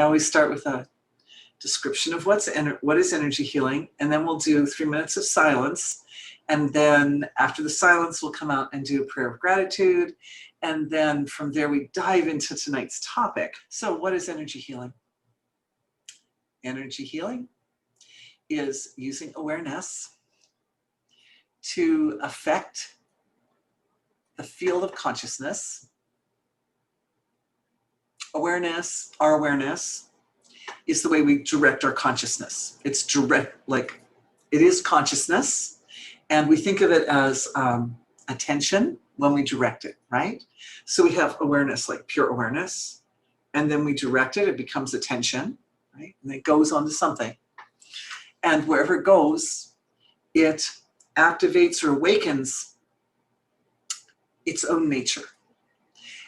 I always start with a description of what is energy healing, and then we'll do 3 minutes of silence. And then after the silence, we'll come out and do a prayer of gratitude. And then from there, we dive into tonight's topic. So what is energy healing? Energy healing is using awareness to affect the field of consciousness. Awareness, our awareness, is the way we direct our consciousness. It's direct, like it is consciousness, and we think of it as attention when we direct it, right? So we have awareness, like pure awareness, and then we direct it, it becomes attention, right? And it goes on to something. And wherever it goes, it activates or awakens its own nature.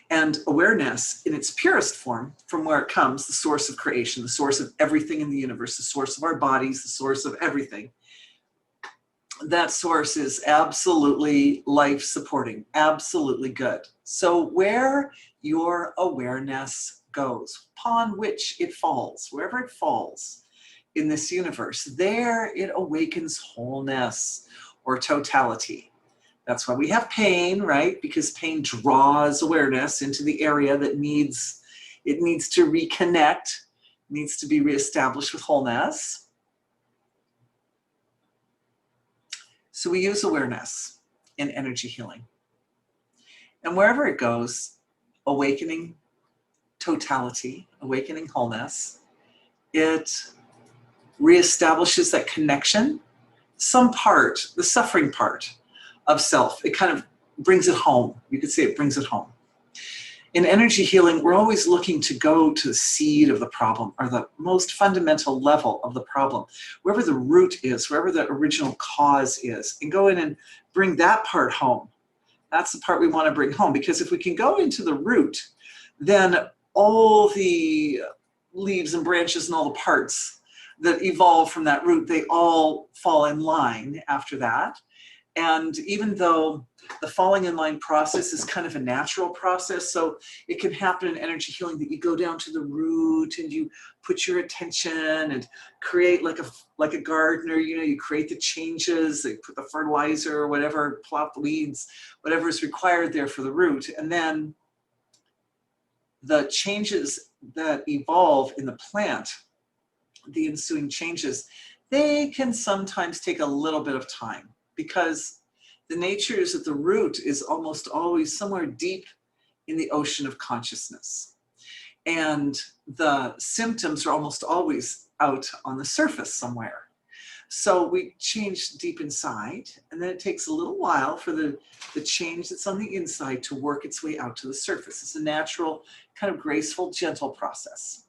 And awareness in its purest form, from where it comes, the source of creation, the source of everything in the universe, the source of our bodies, the source of everything, that source is absolutely life-supporting, absolutely good. So where your awareness goes, upon which it falls, wherever it falls in this universe, there it awakens wholeness or totality. That's why we have pain, right? Because pain draws awareness into the area that needs to reconnect, needs to be reestablished with wholeness. So we use awareness in energy healing. And wherever it goes, awakening totality, awakening wholeness, it reestablishes that connection, some part, the suffering part of self. It kind of brings it home. You could say it brings it home. In energy healing, we're always looking to go to the seed of the problem, or the most fundamental level of the problem, wherever the root is, wherever the original cause is, and go in and bring that part home. That's the part we want to bring home, because if we can go into the root, then all the leaves and branches and all the parts that evolve from that root, they all fall in line after that. And even though the falling in line process is kind of a natural process, so it can happen in energy healing that you go down to the root and you put your attention and create like a gardener, you know, you create the changes, they put the fertilizer or whatever, plop the weeds, whatever is required there for the root. And then the changes that evolve in the plant, the ensuing changes, they can sometimes take a little bit of time, because the nature is that the root is almost always somewhere deep in the ocean of consciousness. And the symptoms are almost always out on the surface somewhere. So we change deep inside, and then it takes a little while for the change that's on the inside to work its way out to the surface. It's a natural, kind of graceful, gentle process.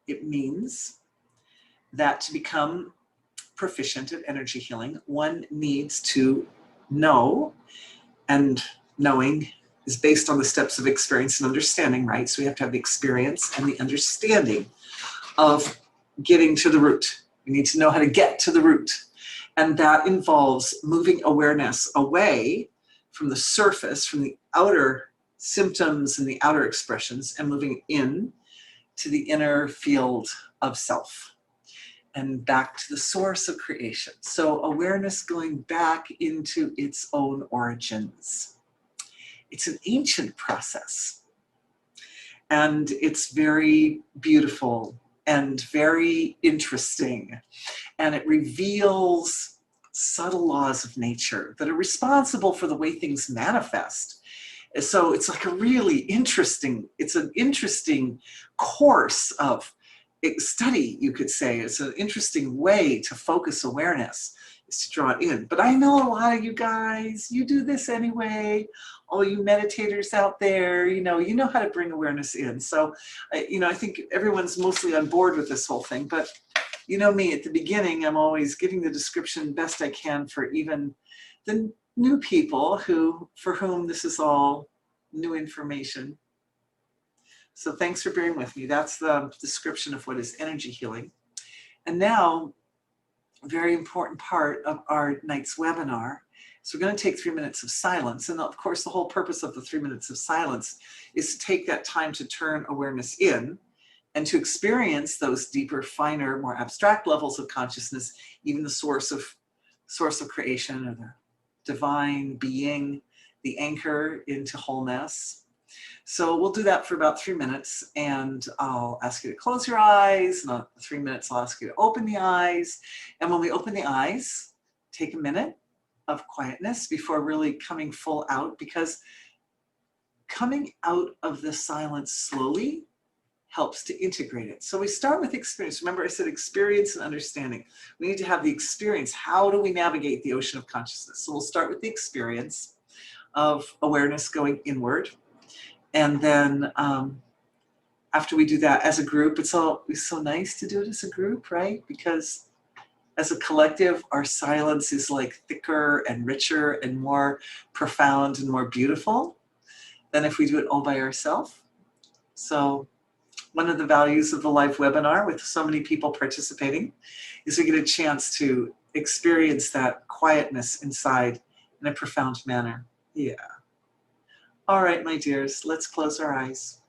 It means that to become proficient at energy healing, one needs to know, and knowing is based on the steps of experience and understanding, right? So we have to have the experience and the understanding of getting to the root. We need to know how to get to the root. And that involves moving awareness away from the surface, from the outer symptoms and the outer expressions, and moving in to the inner field of self and back to the source of creation. So awareness going back into its own origins. It's an ancient process, and it's very beautiful and very interesting, and it reveals subtle laws of nature that are responsible for the way things manifest. So it's like a really interesting, it's an interesting course of study, you could say. It's an interesting way to focus awareness, is to draw it in. But I know a lot of you guys, you do this anyway. All you meditators out there, you know how to bring awareness in. So, I think everyone's mostly on board with this whole thing. But you know me, at the beginning, I'm always giving the description best I can for even the new people for whom this is all new information. So thanks for bearing with me. That's the description of what is energy healing. And now, a very important part of our night's webinar, So we're going to take 3 minutes of silence. And of course, the whole purpose of the 3 minutes of silence is to take that time to turn awareness in and to experience those deeper, finer, more abstract levels of consciousness, even the source of creation, or the divine being, the anchor into wholeness. So we'll do that for about 3 minutes, and I'll ask you to close your eyes. And 3 minutes, I'll ask you to open the eyes. And when we open the eyes, take a minute of quietness before really coming full out, because coming out of the silence slowly helps to integrate it. So we start with experience. Remember, I said experience and understanding. We need to have the experience. How do we navigate the ocean of consciousness? So we'll start with the experience of awareness going inward. And then after we do that as a group, it's always so nice to do it as a group, right? Because as a collective, our silence is like thicker and richer and more profound and more beautiful than if we do it all by ourselves. So one of the values of the live webinar, with so many people participating, is we get a chance to experience that quietness inside in a profound manner. Yeah. All right, my dears, let's close our eyes.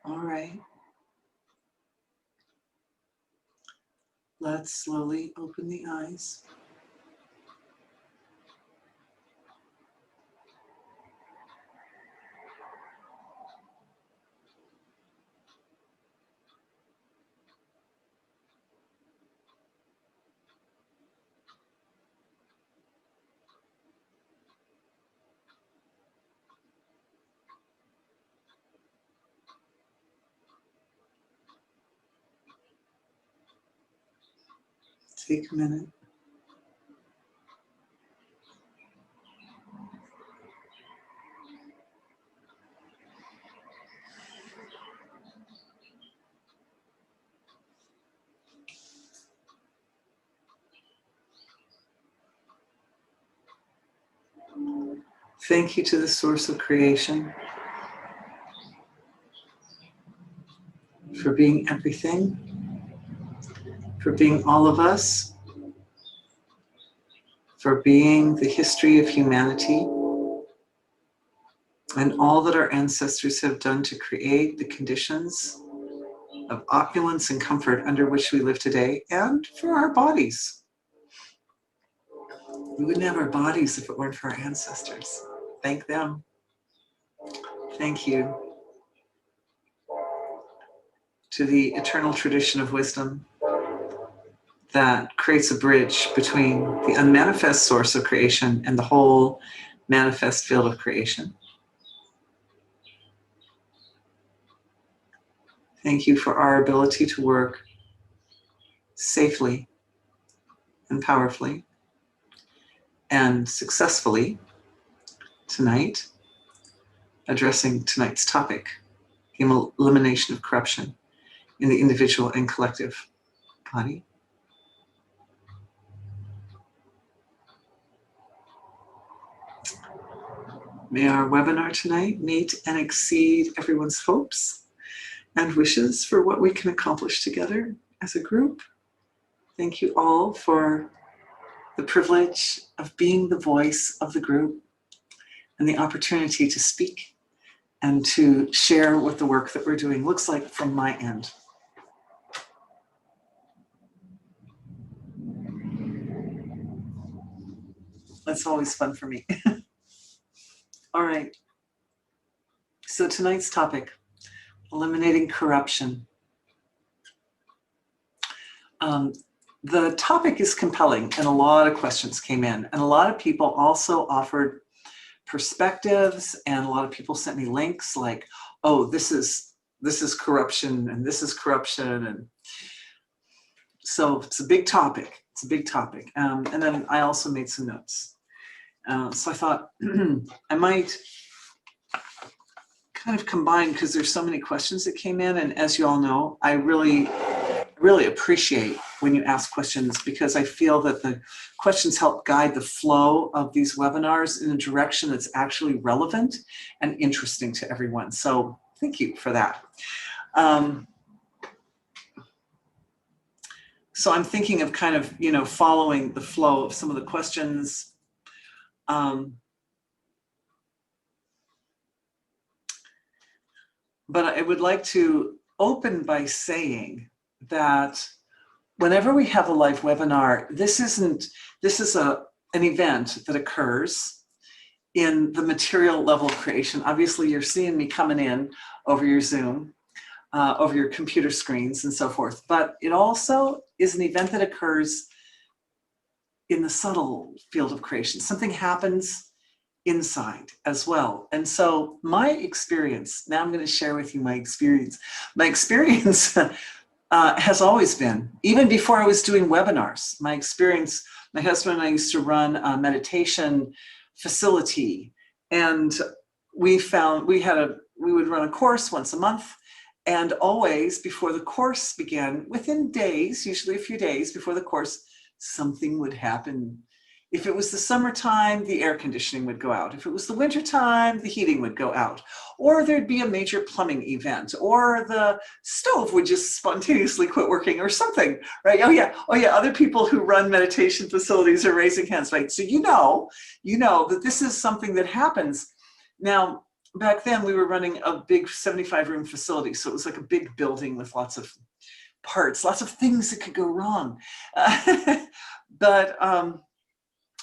All right. Let's slowly open the eyes. Take a minute. Thank you to the source of creation for being everything, for being all of us, for being the history of humanity, and all that our ancestors have done to create the conditions of opulence and comfort under which we live today, and for our bodies. We wouldn't have our bodies if it weren't for our ancestors. Thank them. Thank you to the eternal tradition of wisdom that creates a bridge between the unmanifest source of creation and the whole manifest field of creation. Thank you for our ability to work safely and powerfully and successfully tonight, addressing tonight's topic, the elimination of corruption in the individual and collective body. May our webinar tonight meet and exceed everyone's hopes and wishes for what we can accomplish together as a group. Thank you all for the privilege of being the voice of the group and the opportunity to speak and to share what the work that we're doing looks like from my end. That's always fun for me. All right. So tonight's topic, eliminating corruption. The topic is compelling and a lot of questions came in, and a lot of people also offered perspectives, and a lot of people sent me links like, oh, this is corruption and this is corruption. And so it's a big topic. It's a big topic. And then I also made some notes. So I thought I might kind of combine, because there's so many questions that came in, and as you all know, I really appreciate when you ask questions, because I feel that the questions help guide the flow of these webinars in a direction that's actually relevant and interesting to everyone. So thank you for that. So I'm thinking of kind of, following the flow of some of the questions. But I would like to open by saying that whenever we have a live webinar, this is an event that occurs in the material level of creation. Obviously, you're seeing me coming in over your Zoom, over your computer screens and so forth. But it also is an event that occurs in the subtle field of creation. Something happens inside as well. And so my experience, now I'm going to share with you my experience. My experience has always been, even before I was doing webinars, my experience, my husband and I used to run a meditation facility, and we would run a course once a month, and always before the course began, within days, usually a few days before the course, something would happen. If it was the summertime, the air conditioning would go out. If it was the wintertime, the heating would go out. Or there'd be a major plumbing event, or the stove would just spontaneously quit working or something, right? Oh yeah, other people who run meditation facilities are raising hands, right? So you know that this is something that happens. Now, back then we were running a big 75-room facility. So it was like a big building with lots of parts, lots of things that could go wrong.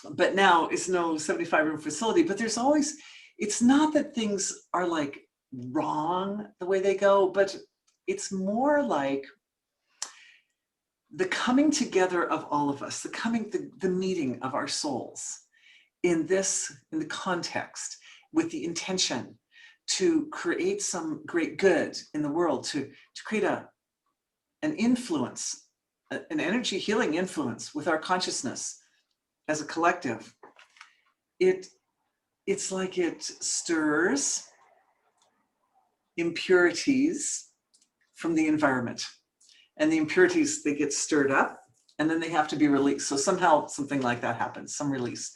But now it's no 75-room facility, but there's always, it's not that things are like wrong the way they go, but it's more like the coming together of all of us, the meeting of our souls in the context with the intention to create some great good in the world, to create an influence, an energy healing influence with our consciousness as a collective. It's like it stirs impurities from the environment, and the impurities, they get stirred up and then they have to be released. So somehow something like that happens, some release.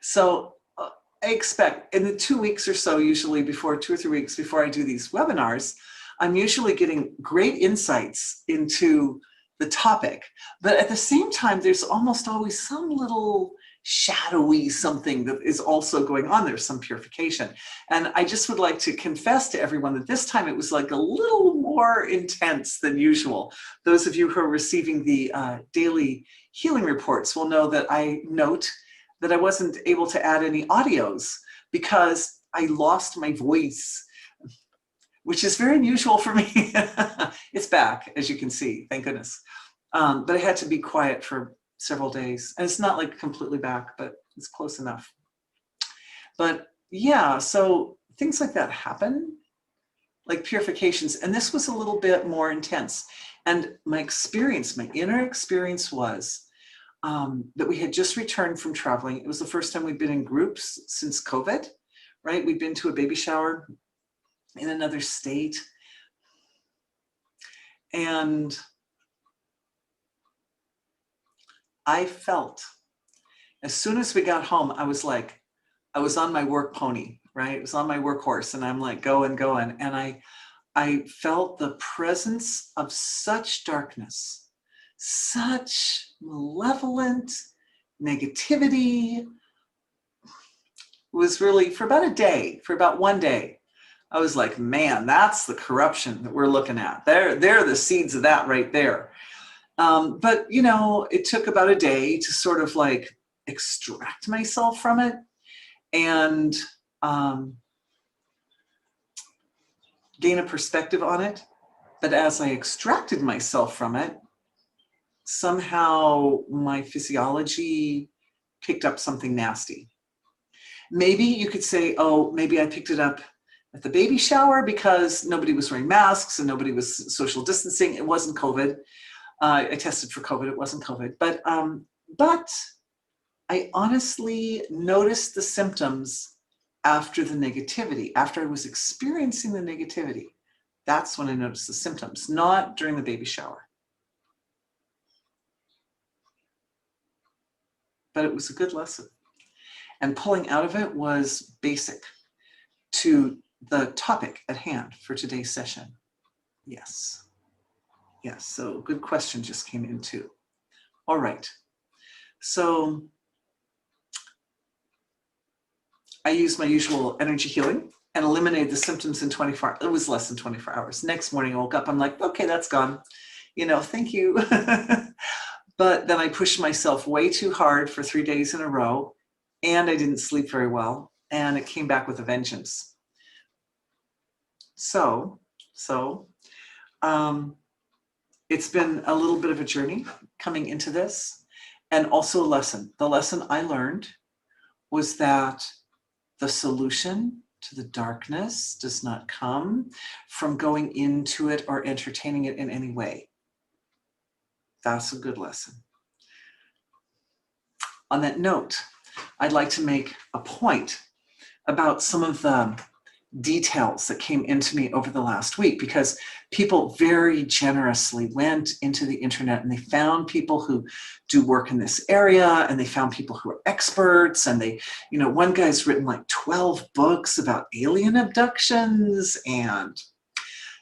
So I expect in the 2 weeks or so, usually before 2 or 3 weeks before I do these webinars, I'm usually getting great insights into the topic. But at the same time, there's almost always some little shadowy something that is also going on. There's some purification. And I just would like to confess to everyone that this time it was like a little more intense than usual. Those of you who are receiving the daily healing reports will know that I note that I wasn't able to add any audios because I lost my voice, which is very unusual for me. It's back, as you can see, thank goodness. But I had to be quiet for several days. And it's not like completely back, but it's close enough. But yeah, so things like that happen, like purifications. And this was a little bit more intense. And my experience, my inner experience was that we had just returned from traveling. It was the first time we'd been in groups since COVID, right? We'd been to a baby shower in another state. And I felt, as soon as we got home, I was on my work pony, right? It was on my workhorse, and I'm like going. And I felt the presence of such darkness, such malevolent negativity. It was really for about 1 day. I was like, man, that's the corruption that we're looking at. They're the seeds of that right there. But you know, it took about a day to sort of like extract myself from it and gain a perspective on it. But as I extracted myself from it, somehow my physiology picked up something nasty. Maybe you could say, oh, maybe I picked it up at the baby shower because nobody was wearing masks and nobody was social distancing. It wasn't COVID. I tested for COVID. It wasn't COVID. But I honestly noticed the symptoms after the negativity, after I was experiencing the negativity. That's when I noticed the symptoms, not during the baby shower. But it was a good lesson. And pulling out of it was basic to the topic at hand for today's session. Yes. Yes, so good question just came in too. All right. So I used my usual energy healing and eliminated the symptoms in 24 hours. It was less than 24 hours. Next morning I woke up, I'm like, okay, that's gone. You know, thank you. But then I pushed myself way too hard for 3 days in a row, and I didn't sleep very well, and it came back with a vengeance. So it's been a little bit of a journey coming into this, and also a lesson. The lesson I learned was that the solution to the darkness does not come from going into it or entertaining it in any way. That's a good lesson. On that note, I'd like to make a point about some of the details that came into me over the last week, because people very generously went into the internet and they found people who do work in this area, and they found people who are experts, and they, you know, one guy's written like 12 books about alien abductions, and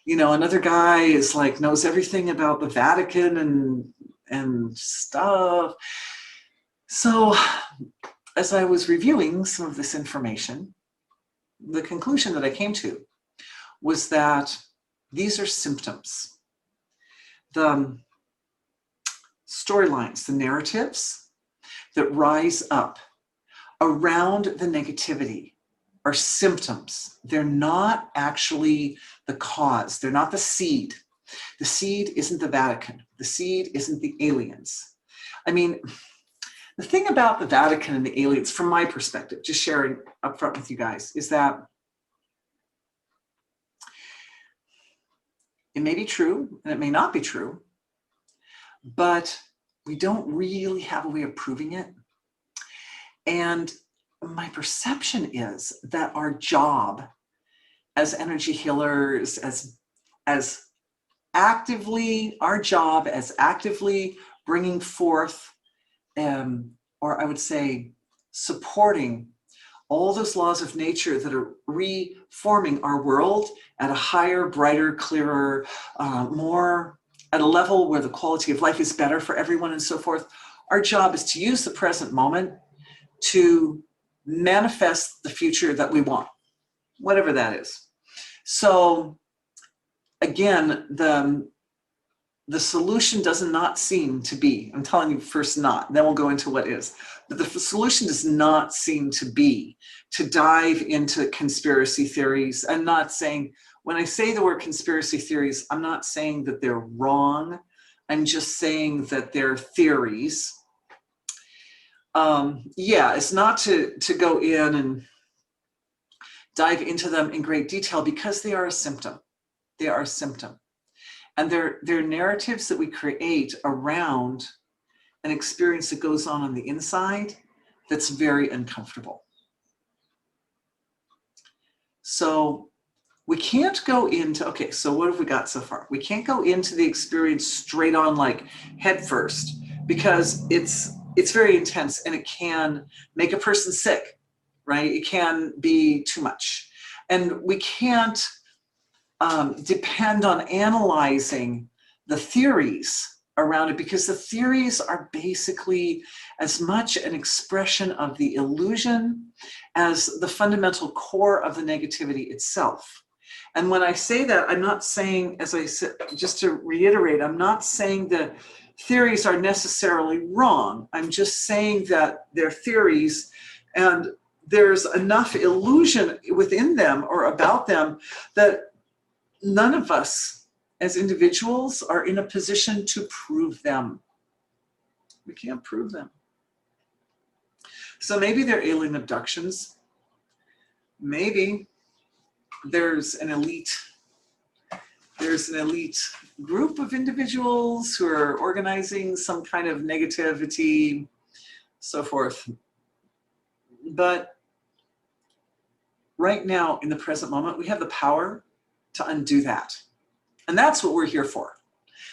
you know, another guy is like knows everything about the Vatican and stuff. So as I was reviewing some of this information, the conclusion that I came to was that these are symptoms. The storylines, the narratives that rise up around the negativity are symptoms. They're not actually the cause. They're not the seed. The seed isn't the Vatican. The seed isn't the aliens. I mean, the thing about the Vatican and the aliens, from my perspective, just sharing up front with you guys, is that it may be true and it may not be true, but we don't really have a way of proving it. And my perception is that our job as energy healers, as actively bringing forth, or I would say supporting all those laws of nature that are reforming our world at a higher, brighter, clearer, more at a level where the quality of life is better for everyone and so forth. Our job is to use the present moment to manifest the future that we want, whatever that is. So again, the solution does not seem to be, I'm telling you first not, then we'll go into what is, but the solution does not seem to be to dive into conspiracy theories. I'm not saying, when I say the word conspiracy theories, I'm not saying that they're wrong. I'm just saying that they're theories. Yeah, it's not to go in and dive into them in great detail because they are a symptom. They are a symptom. And they're narratives that we create around an experience that goes on the inside that's very uncomfortable. So we can't go into, okay, so what have we got so far? We can't go into the experience straight on, like head first, because it's very intense and it can make a person sick, right? It can be too much. And we can't depend on analyzing the theories around it, because the theories are basically as much an expression of the illusion as the fundamental core of the negativity itself. And when I say that, I'm not saying, as I said, just to reiterate, I'm not saying that theories are necessarily wrong. I'm just saying that they're theories and there's enough illusion within them or about them that none of us as individuals are in a position to prove them. We can't prove them. So maybe they're alien abductions. Maybe there's an elite group of individuals who are organizing some kind of negativity, so forth. But right now, in the present moment, we have the power to undo that. And that's what we're here for.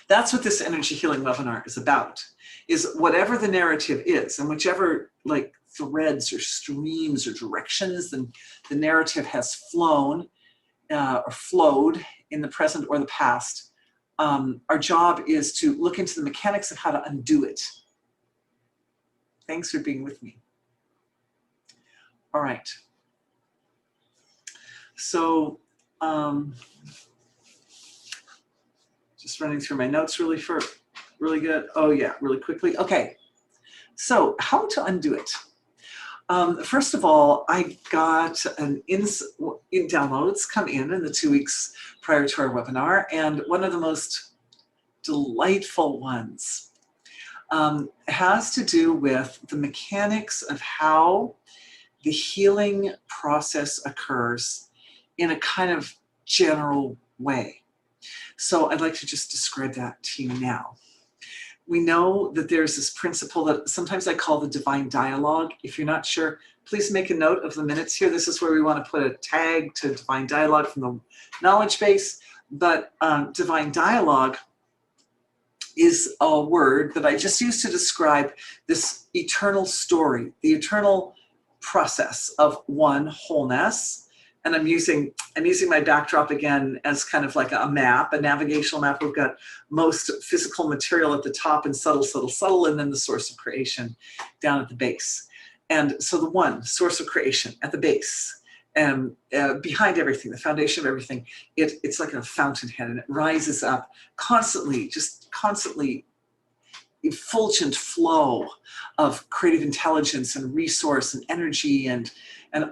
That's what this energy healing webinar is about, is whatever the narrative is and whichever like threads or streams or directions the narrative has flown or flowed in the present or the past, our job is to look into the mechanics of how to undo it. Thanks for being with me. All right. So, just running through my notes really good. Oh yeah, really quickly. Okay, so how to undo it? First of all, I got an downloads come in the 2 weeks prior to our webinar, and one of the most delightful ones has to do with the mechanics of how the healing process occurs in a kind of general way. So I'd like to just describe that to you now. We know that there's this principle that sometimes I call the divine dialogue. If you're not sure, please make a note of the minutes here. This is where we want to put a tag to divine dialogue from the knowledge base. But divine dialogue is a word that I just used to describe this eternal story, the eternal process of one wholeness. And I'm using my backdrop again as kind of like a map, a navigational map. We've got most physical material at the top and subtle, and then the source of creation down at the base. And so the one, source of creation at the base, behind everything, the foundation of everything, it's like a fountainhead, and it rises up constantly, just constantly effulgent flow of creative intelligence and resource and energy and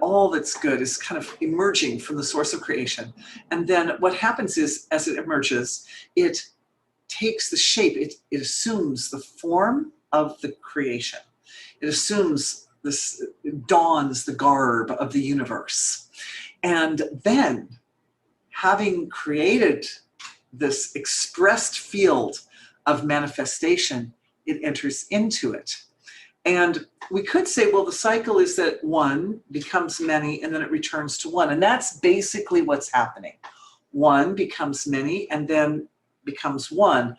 all that's good is kind of emerging from the source of creation. And then what happens is, as it emerges, it takes the shape, it assumes the form of the creation. It assumes this, dawns the garb of the universe. And then, having created this expressed field of manifestation, it enters into it. And we could say, well, the cycle is that one becomes many and then it returns to one. And that's basically what's happening. One becomes many and then becomes one.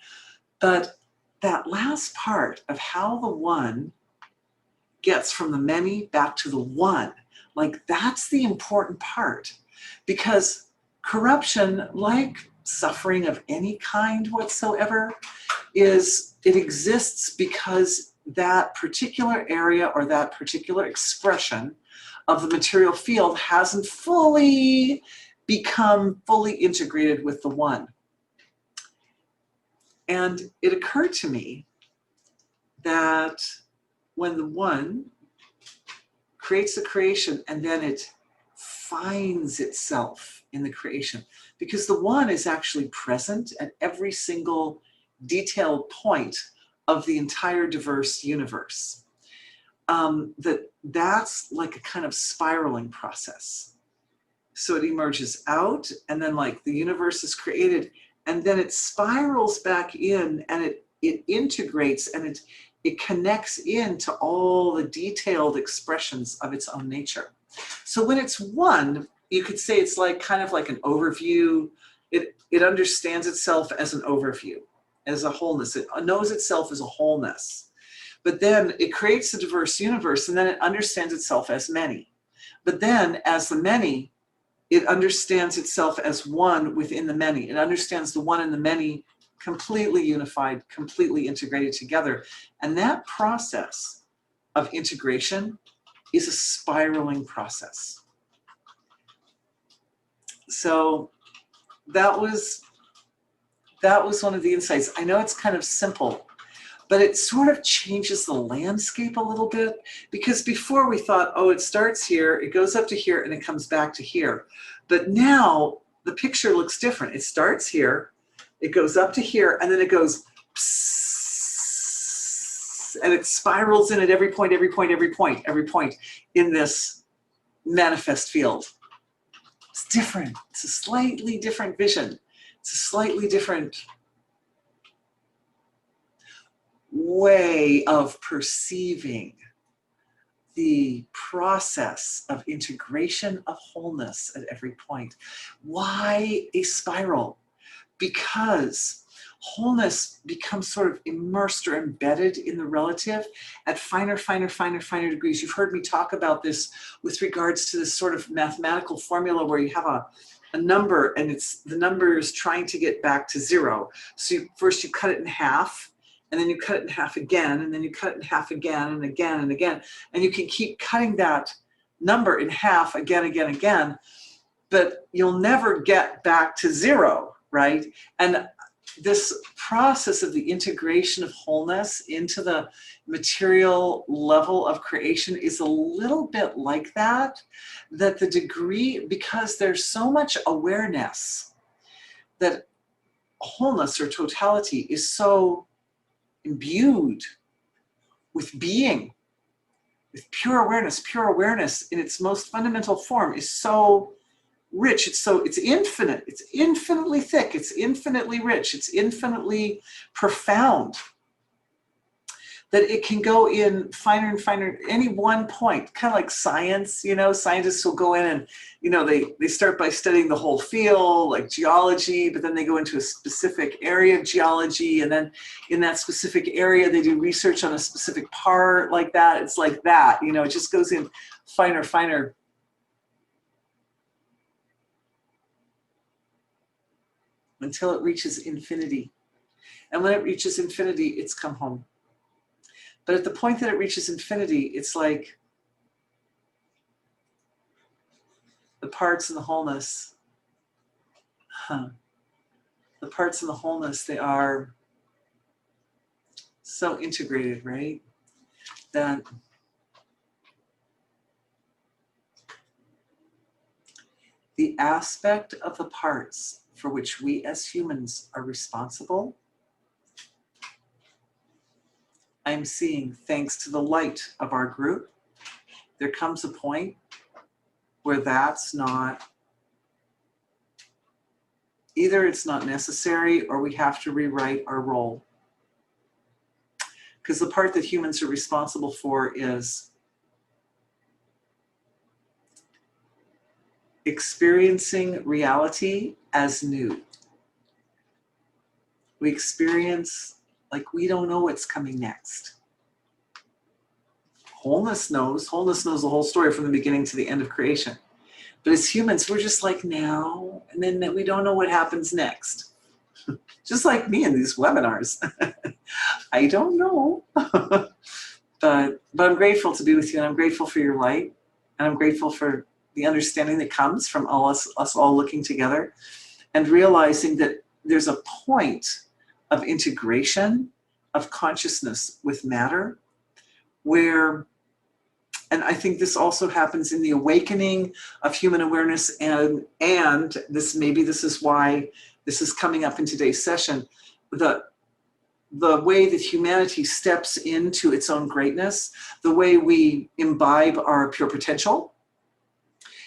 But that last part of how the one gets from the many back to the one, Like, that's the important part, because corruption, like suffering of any kind whatsoever, it exists because that particular area or that particular expression of the material field hasn't fully become fully integrated with the one. And it occurred to me that when the one creates a creation and then it finds itself in the creation, because the one is actually present at every single detailed point of the entire diverse universe, that's like a kind of spiraling process. So it emerges out, and then like the universe is created, and then it spirals back in, and it integrates, and it connects into all the detailed expressions of its own nature. So when it's one, you could say it's like kind of like an overview. It understands itself as an overview, as a wholeness. It knows itself as a wholeness. But then it creates a diverse universe, and then it understands itself as many. But then as the many, it understands itself as one within the many. It understands the one and the many completely unified, completely integrated together. And that process of integration is a spiraling process. So that was one of the insights. I know it's kind of simple, but it sort of changes the landscape a little bit, because before we thought, oh, it starts here, it goes up to here, and it comes back to here. But now the picture looks different. It starts here, it goes up to here, and then it goes psss, and it spirals in at every point in this manifest field. It's different. It's a slightly different vision. It's a slightly different way of perceiving the process of integration of wholeness at every point. Why a spiral? Because wholeness becomes sort of immersed or embedded in the relative at finer degrees. You've heard me talk about this with regards to this sort of mathematical formula where you have a number, and the number is trying to get back to zero. So first you cut it in half, and then you cut it in half again, and then you cut it in half again and again and again. And you can keep cutting that number in half again, but you'll never get back to zero, right? And this process of the integration of wholeness into the material level of creation is a little bit like that the degree, because there's so much awareness, that wholeness or totality is so imbued with being, with pure awareness. Pure awareness in its most fundamental form is so rich. It's infinite. It's infinitely thick. It's infinitely rich. It's infinitely profound, that it can go in finer and finer, any one point, kind of like science. Scientists will go in and, they start by studying the whole field, like geology, but then they go into a specific area of geology, and then in that specific area, they do research on a specific part like that. It's like that, it just goes in finer, until it reaches infinity. And when it reaches infinity, it's come home. But at the point that it reaches infinity, it's like the parts and the wholeness. The parts and the wholeness, they are so integrated, right? That the aspect of the parts for which we as humans are responsible, I'm seeing, thanks to the light of our group, there comes a point where that's not, either it's not necessary or we have to rewrite our role. Because the part that humans are responsible for is experiencing reality as new. We experience like we don't know what's coming next. Wholeness knows the whole story from the beginning to the end of creation. But as humans, we're just like now, and then we don't know what happens next. Just like me in these webinars. I don't know. but I'm grateful to be with you, and I'm grateful for your light, and I'm grateful for the understanding that comes from us all looking together and realizing that there's a point of integration of consciousness with matter where, and I think this also happens in the awakening of human awareness, and this is why this is coming up in today's session, the way that humanity steps into its own greatness, the way we imbibe our pure potential,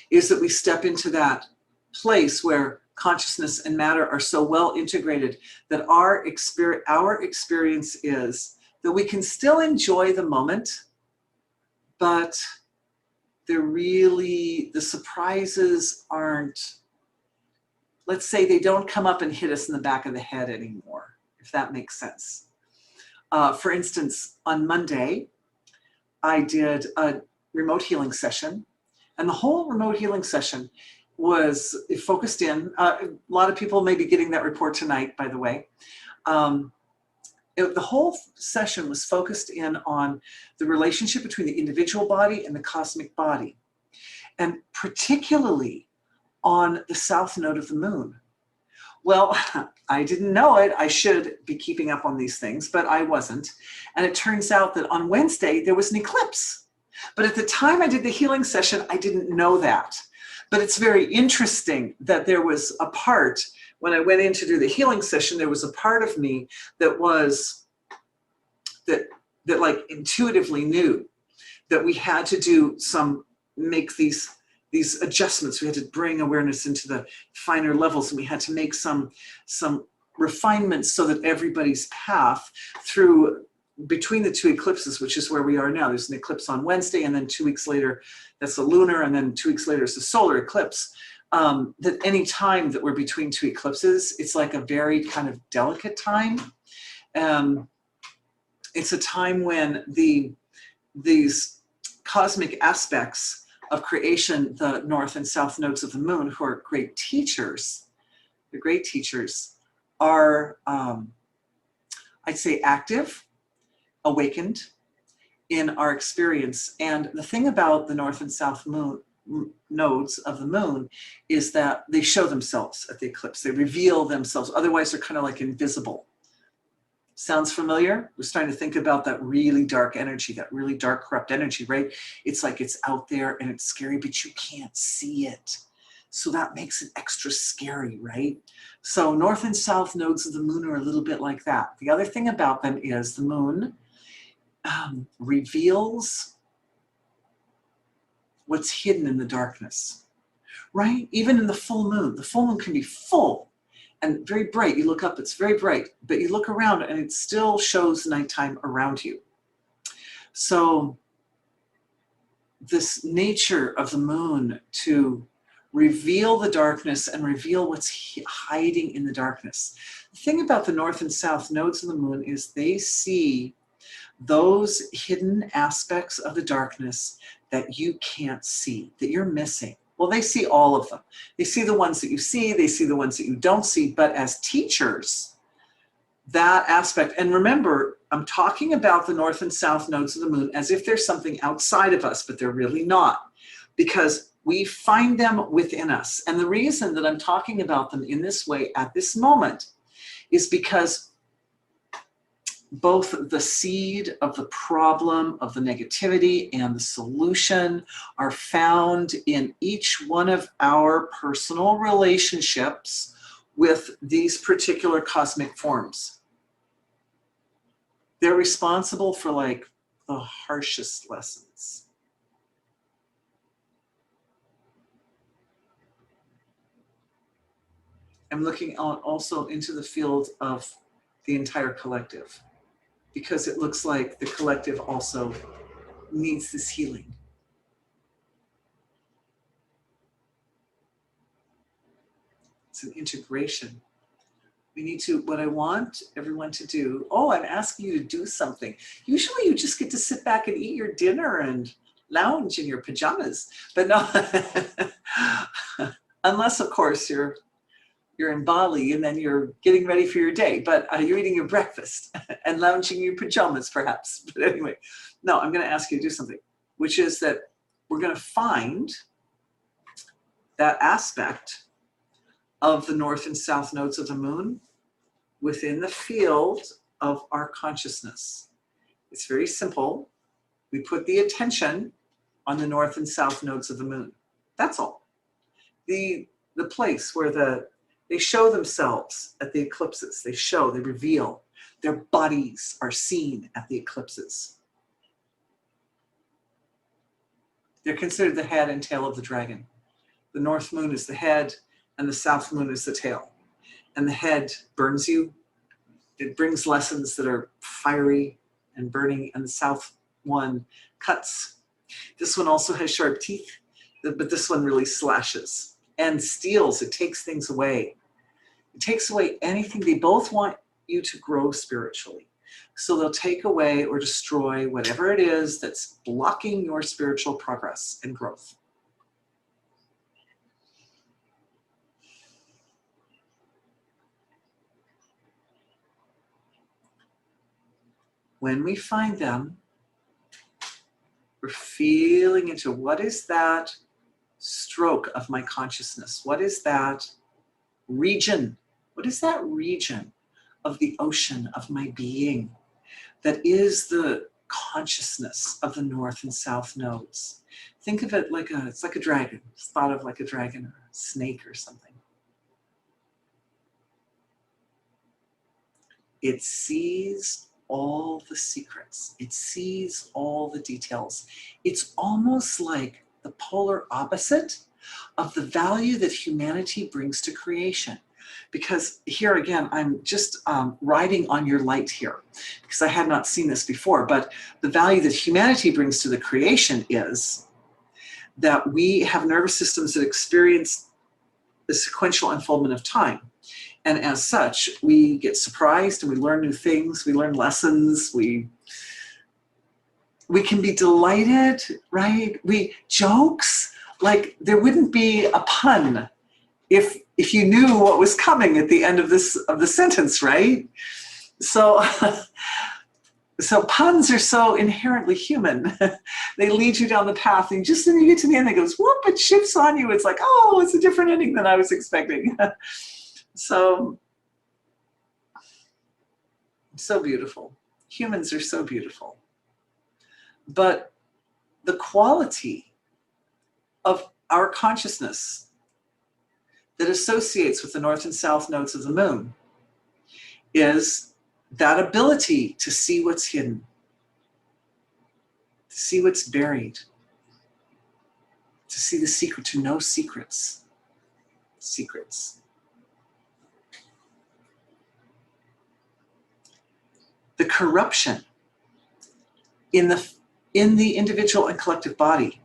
is that we step into that place where consciousness and matter are so well integrated that our experience is that we can still enjoy the moment, but the surprises aren't, let's say, they don't come up and hit us in the back of the head anymore, if that makes sense. For instance, on Monday, I did a remote healing session, and the whole remote healing session was focused in, a lot of people may be getting that report tonight, by the way. The whole session was focused in on the relationship between the individual body and the cosmic body, and particularly on the south node of the moon. Well, I didn't know it. I should be keeping up on these things, but I wasn't. And it turns out that on Wednesday, there was an eclipse. But at the time I did the healing session, I didn't know that. But it's very interesting that there was a part, when I went in to do the healing session, there was a part of me that like intuitively knew that we had to make these adjustments. We had to bring awareness into the finer levels, and we had to make some refinements so that everybody's path through between the two eclipses, which is where we are now. There's an eclipse on Wednesday, and then 2 weeks later, that's a lunar, and then 2 weeks later is a solar eclipse. That any time that we're between two eclipses, it's like a very kind of delicate time. It's a time when these cosmic aspects of creation, the north and south nodes of the moon, who are great teachers, the great teachers are, I'd say, active, awakened in our experience. And the thing about the north and south nodes of the moon is that they show themselves at the eclipse. They reveal themselves. Otherwise, they're kind of like invisible. Sounds familiar? We're starting to think about that really dark energy, that really dark, corrupt energy, right? It's like it's out there and it's scary, but you can't see it. So that makes it extra scary, right? So north and south nodes of the moon are a little bit like that. The other thing about them is the moon reveals what's hidden in the darkness, right? Even in the full moon can be full and very bright. You look up, it's very bright, but you look around and it still shows nighttime around you. So this nature of the moon to reveal the darkness and reveal what's hiding in the darkness. The thing about the north and south nodes of the moon is they see those hidden aspects of the darkness that you can't see, that you're missing. Well, they see all of them. They see the ones that you see, they see the ones that you don't see, but as teachers, that aspect, and remember, I'm talking about the north and south nodes of the moon as if there's something outside of us, but they're really not, because we find them within us. And the reason that I'm talking about them in this way at this moment is because both the seed of the problem, of the negativity, and the solution are found in each one of our personal relationships with these particular cosmic forms. They're responsible for like the harshest lessons. I'm looking out also into the field of the entire collective, because it looks like the collective also needs this healing. It's an integration We need to, what I want everyone to do, oh, I'm asking you to do something. Usually you just get to sit back and eat your dinner and lounge in your pajamas, but no, unless of course you're in Bali and then you're getting ready for your day, but you're eating your breakfast and lounging in your pajamas perhaps. But anyway, no, I'm going to ask you to do something, which is that we're going to find that aspect of the north and south nodes of the moon within the field of our consciousness. It's very simple. We put the attention on the north and south nodes of the moon. That's all. The place where they show themselves at the eclipses. They reveal. Their bodies are seen at the eclipses. They're considered the head and tail of the dragon. The north moon is the head and the south moon is the tail. And the head burns you. It brings lessons that are fiery and burning, and the south one cuts. This one also has sharp teeth, but this one really slashes and steals. It takes things away. It takes away anything. They both want you to grow spiritually. So they'll take away or destroy whatever it is that's blocking your spiritual progress and growth. When we find them, we're feeling into what is that stroke of my consciousness? What is that region? What is that region of the ocean of my being that is the consciousness of the north and south nodes? Think of it like it's like a dragon. It's thought of like a dragon or a snake or something. It sees all the secrets. It sees all the details. It's almost like the polar opposite of the value that humanity brings to creation. Because here again, I'm just riding on your light here, because I had not seen this before, but the value that humanity brings to the creation is that we have nervous systems that experience the sequential unfoldment of time. And as such, we get surprised and we learn new things, we learn lessons, we can be delighted, right? Jokes, like there wouldn't be a pun if you knew what was coming at the end of the sentence, right? So so puns are so inherently human. They lead you down the path, and just when you get to the end, it goes whoop, it shifts on you. It's like, oh, it's a different ending than I was expecting. So beautiful. Humans are so beautiful. But the quality of our consciousness that associates with the north and south nodes of the moon is that ability to see what's hidden, to see what's buried, to see the secret, to know secrets. The corruption in the individual and collective body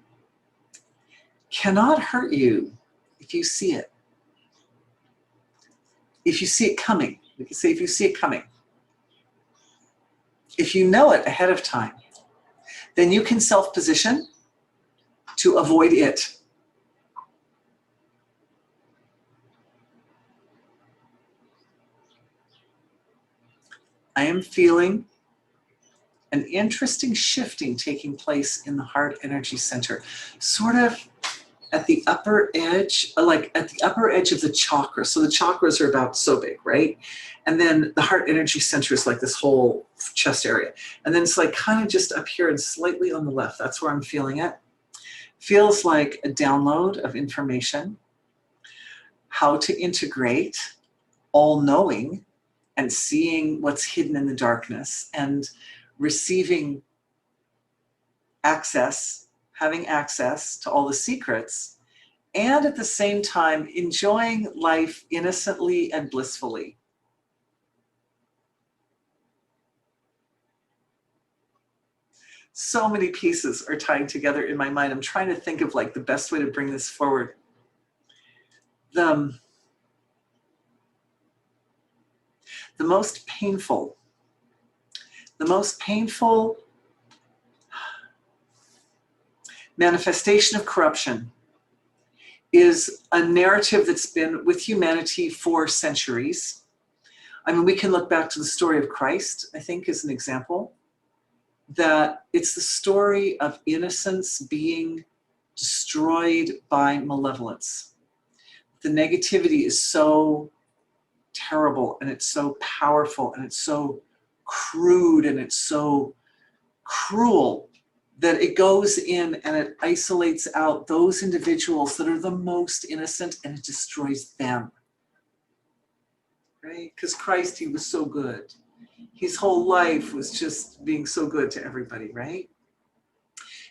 cannot hurt you if you see it. If you see it coming, we can say if you see it coming. If you know it ahead of time, then you can self-position to avoid it. I am feeling an interesting shifting taking place in the heart energy center, sort of at the upper edge, like at the upper edge of the chakra. So the chakras are about so big, right? And then the heart energy center is like this whole chest area. And then it's like kind of just up here and slightly on the left. That's where I'm feeling it. Feels like a download of information, how to integrate all knowing and seeing what's hidden in the darkness and receiving access, having access to all the secrets, and at the same time enjoying life innocently and blissfully. So many pieces are tying together in my mind. I'm trying to think of like the best way to bring this forward. The most painful manifestation of corruption is a narrative that's been with humanity for centuries. I mean, we can look back to the story of Christ, I think, as an example, that it's the story of innocence being destroyed by malevolence. The negativity is so terrible, and it's so powerful, and it's so crude, and it's so cruel that it goes in and it isolates out those individuals that are the most innocent, and it destroys them, right? Because Christ, he was so good. His whole life was just being so good to everybody, right?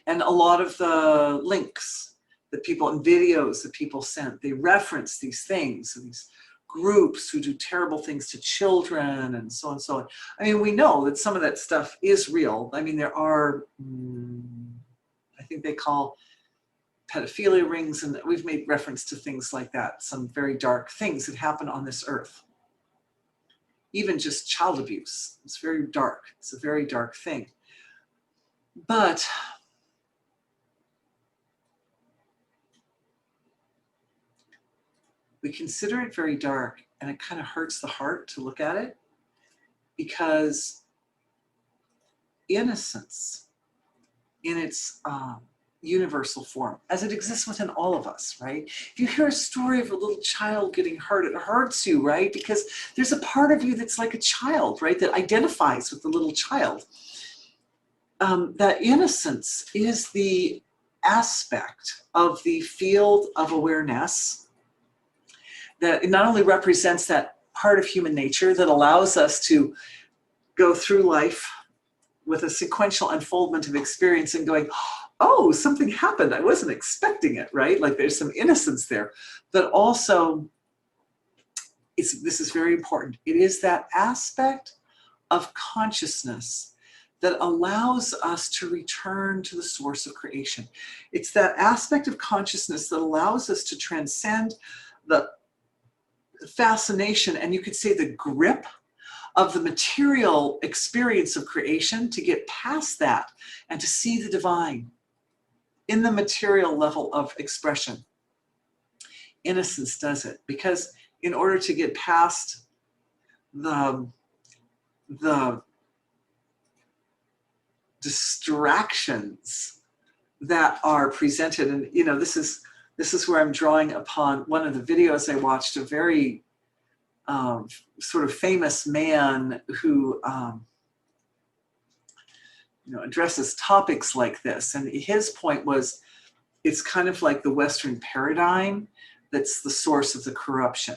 And a lot of the links that people and videos that people sent, they reference these things, these groups who do terrible things to children and so on and so on. I mean, we know that some of that stuff is real. I mean, there are, I think they call pedophilia rings, and we've made reference to things like that, some very dark things that happen on this earth. Even just child abuse, it's very dark. It's a very dark thing. But we consider it very dark, and it kind of hurts the heart to look at it, because innocence in its universal form, as it exists within all of us, right? If you hear a story of a little child getting hurt, it hurts you, right? Because there's a part of you that's like a child, right? That identifies with the little child. That innocence is the aspect of the field of awareness that it not only represents that part of human nature that allows us to go through life with a sequential unfoldment of experience and going, oh, something happened, I wasn't expecting it, right? Like there's some innocence there. But also, this is very important, it is that aspect of consciousness that allows us to return to the source of creation. It's that aspect of consciousness that allows us to transcend the fascination, and you could say the grip of the material experience of creation, to get past that and to see the divine in the material level of expression. Innocence does it, because in order to get past the distractions that are presented, and you know, this is where I'm drawing upon one of the videos I watched, a very sort of famous man who addresses topics like this. And his point was, it's kind of like the Western paradigm that's the source of the corruption.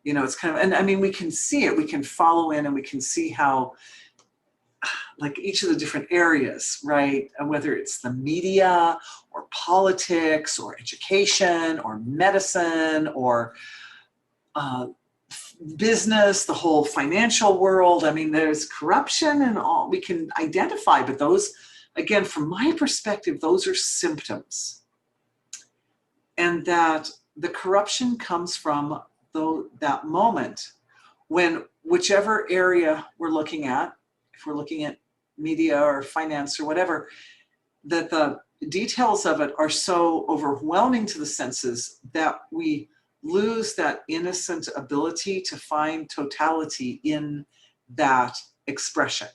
You know, it's kind of, and I mean, we can see it, we can follow in, and we can see how, like each of the different areas, right? And whether it's the media or politics or education or medicine or business, the whole financial world. I mean, there's corruption and all we can identify, but those, again, from my perspective, those are symptoms. And that the corruption comes from that moment when whichever area we're looking at, if we're looking at media or finance or whatever, that the details of it are so overwhelming to the senses that we lose that innocent ability to find totality in that expression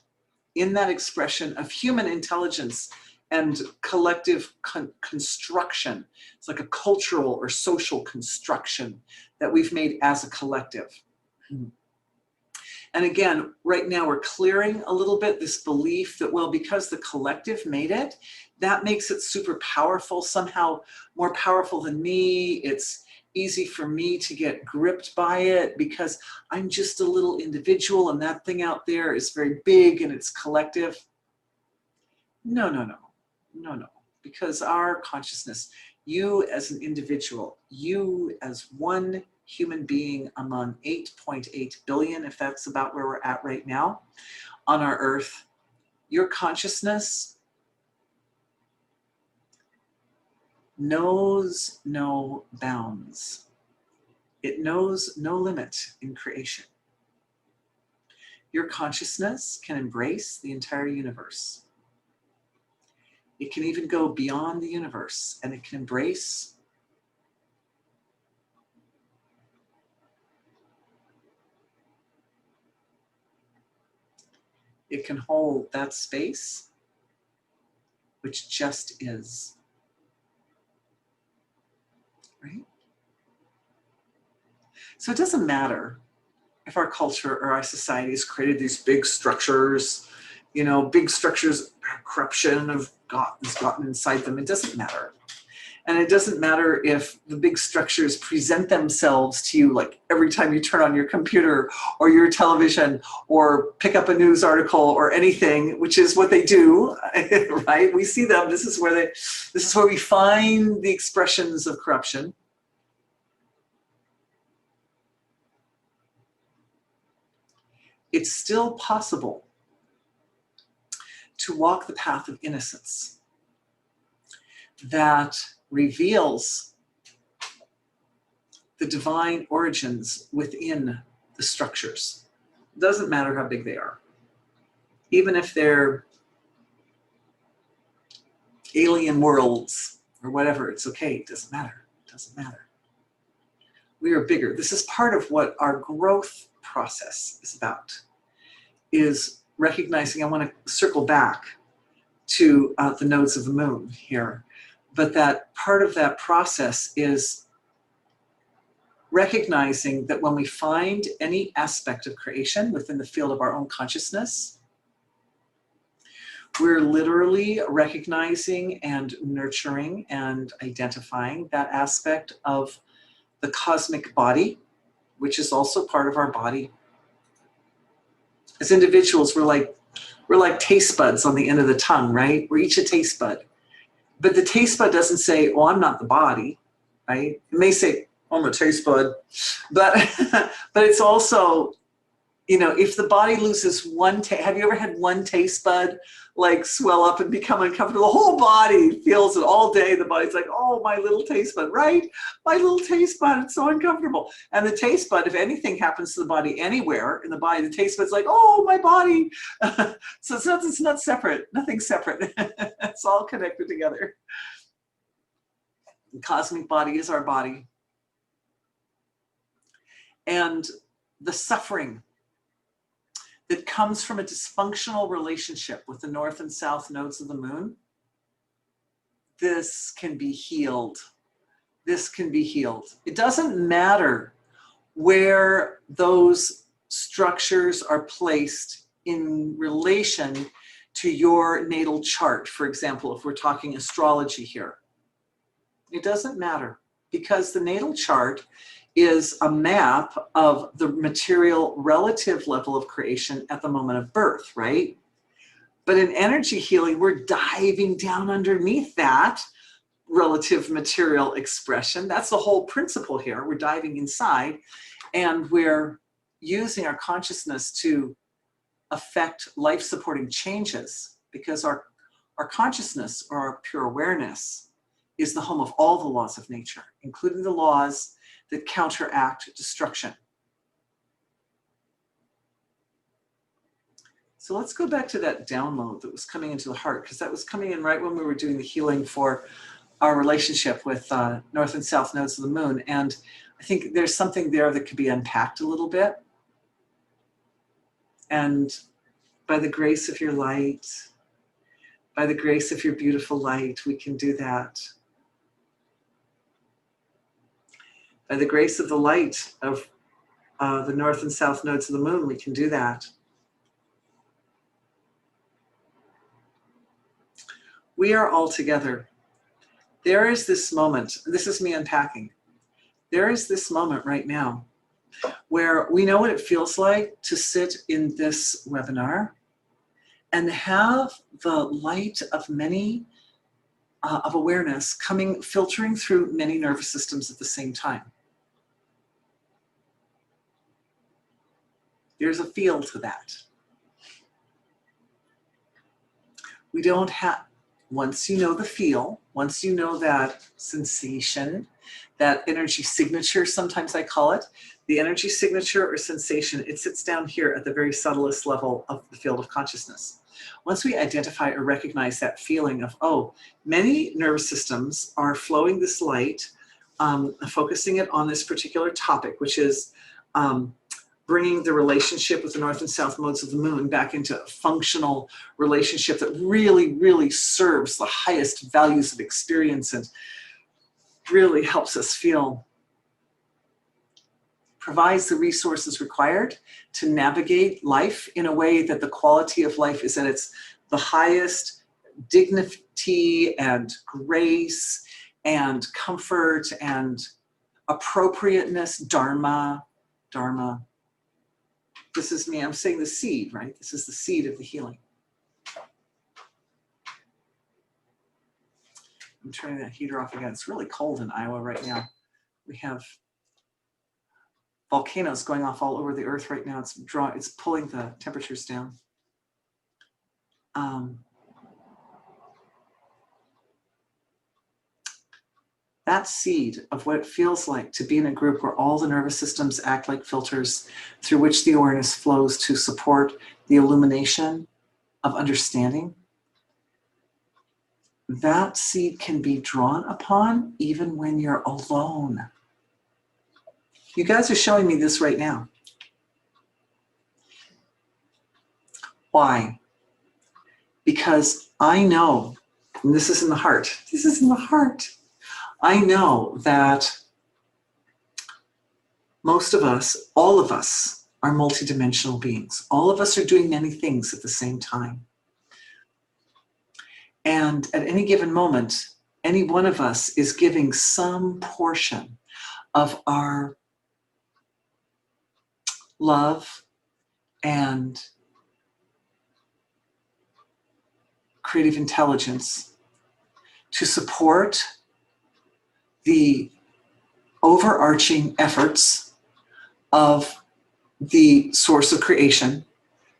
of human intelligence and collective construction. It's like a cultural or social construction that we've made as a collective. And again, right now we're clearing a little bit this belief that, well, because the collective made it, that makes it super powerful, somehow more powerful than me. It's easy for me to get gripped by it because I'm just a little individual and that thing out there is very big and it's collective. No. Because our consciousness, you as an individual, you as one human being among 8.8 billion, if that's about where we're at right now on our earth, your consciousness knows no bounds. It knows no limit in creation. Your consciousness can embrace the entire universe. It can even go beyond the universe, and it can embrace it can hold that space which just is. Right? So it doesn't matter if our culture or our society has created these big structures, big structures, corruption has gotten inside them. It doesn't matter. And it doesn't matter if the big structures present themselves to you like every time you turn on your computer or your television or pick up a news article or anything, which is what they do, right? We see them. This is where we find the expressions of corruption. It's still possible to walk the path of innocence that reveals the divine origins within the structures. It doesn't matter how big they are. Even if they're alien worlds or whatever, it's okay. It doesn't matter. It doesn't matter. We are bigger. This is part of what our growth process is about, is recognizing. I want to circle back to the nodes of the moon here, but that part of that process is recognizing that when we find any aspect of creation within the field of our own consciousness, we're literally recognizing and nurturing and identifying that aspect of the cosmic body, which is also part of our body. As individuals, we're like taste buds on the end of the tongue, right? We're each a taste bud. But the taste bud doesn't say, oh, I'm not the body, right? It may say, oh, I'm a taste bud. But it's also, if the body loses one taste, have you ever had one taste bud like swell up and become uncomfortable? The whole body feels it all day. The body's like, oh, my little taste bud, right? My little taste bud, it's so uncomfortable. And the taste bud, if anything happens to the body anywhere in the body, the taste bud's like, oh, my body. So it's not separate, nothing's separate. It's all connected together. The cosmic body is our body. And the suffering that comes from a dysfunctional relationship with the north and south nodes of the moon, this can be healed. This can be healed. It doesn't matter where those structures are placed in relation to your natal chart. For example, if we're talking astrology here, it doesn't matter, because the natal chart is a map of the material relative level of creation at the moment of birth, right? But in energy healing, we're diving down underneath that relative material expression. That's the whole principle here. We're diving inside, and we're using our consciousness to affect life-supporting changes, because our consciousness, or our pure awareness, is the home of all the laws of nature, including the laws that counteract destruction. So let's go back to that download that was coming into the heart, because that was coming in right when we were doing the healing for our relationship with north and south nodes of the moon. And I think there's something there that could be unpacked a little bit. And by the grace of your light, by the grace of your beautiful light, we can do that. By the grace of the light of the north and south nodes of the moon, we can do that. We are all together. There is this moment, this is me unpacking. There is this moment right now where we know what it feels like to sit in this webinar and have the light of many, of awareness filtering through many nervous systems at the same time. There's a feel to that. We don't have, once you know the feel, once you know that sensation, that energy signature, sometimes I call it, The energy signature or sensation, it sits down here at the very subtlest level of the field of consciousness. Once we identify or recognize that feeling of, oh, many nervous systems are flowing this light, focusing it on this particular topic, which is bringing the relationship with the north and south modes of the moon back into a functional relationship that really, really serves the highest values of experience and really helps us feel, provides the resources required to navigate life in a way that the quality of life is at its the highest dignity and grace and comfort and appropriateness, dharma. This is me, I'm saying the seed, right? This is the seed of the healing. I'm turning that heater off again. It's really cold in Iowa right now. We have volcanoes going off all over the earth right now. It's pulling the temperatures down. That seed of what it feels like to be in a group where all the nervous systems act like filters through which the awareness flows to support the illumination of understanding, that seed can be drawn upon even when you're alone. You guys are showing me this right now. Why? Because I know, and this is in the heart, I know that most of us, all of us, are multidimensional beings. All of us are doing many things at the same time. And at any given moment, any one of us is giving some portion of our love and creative intelligence to support the overarching efforts of the source of creation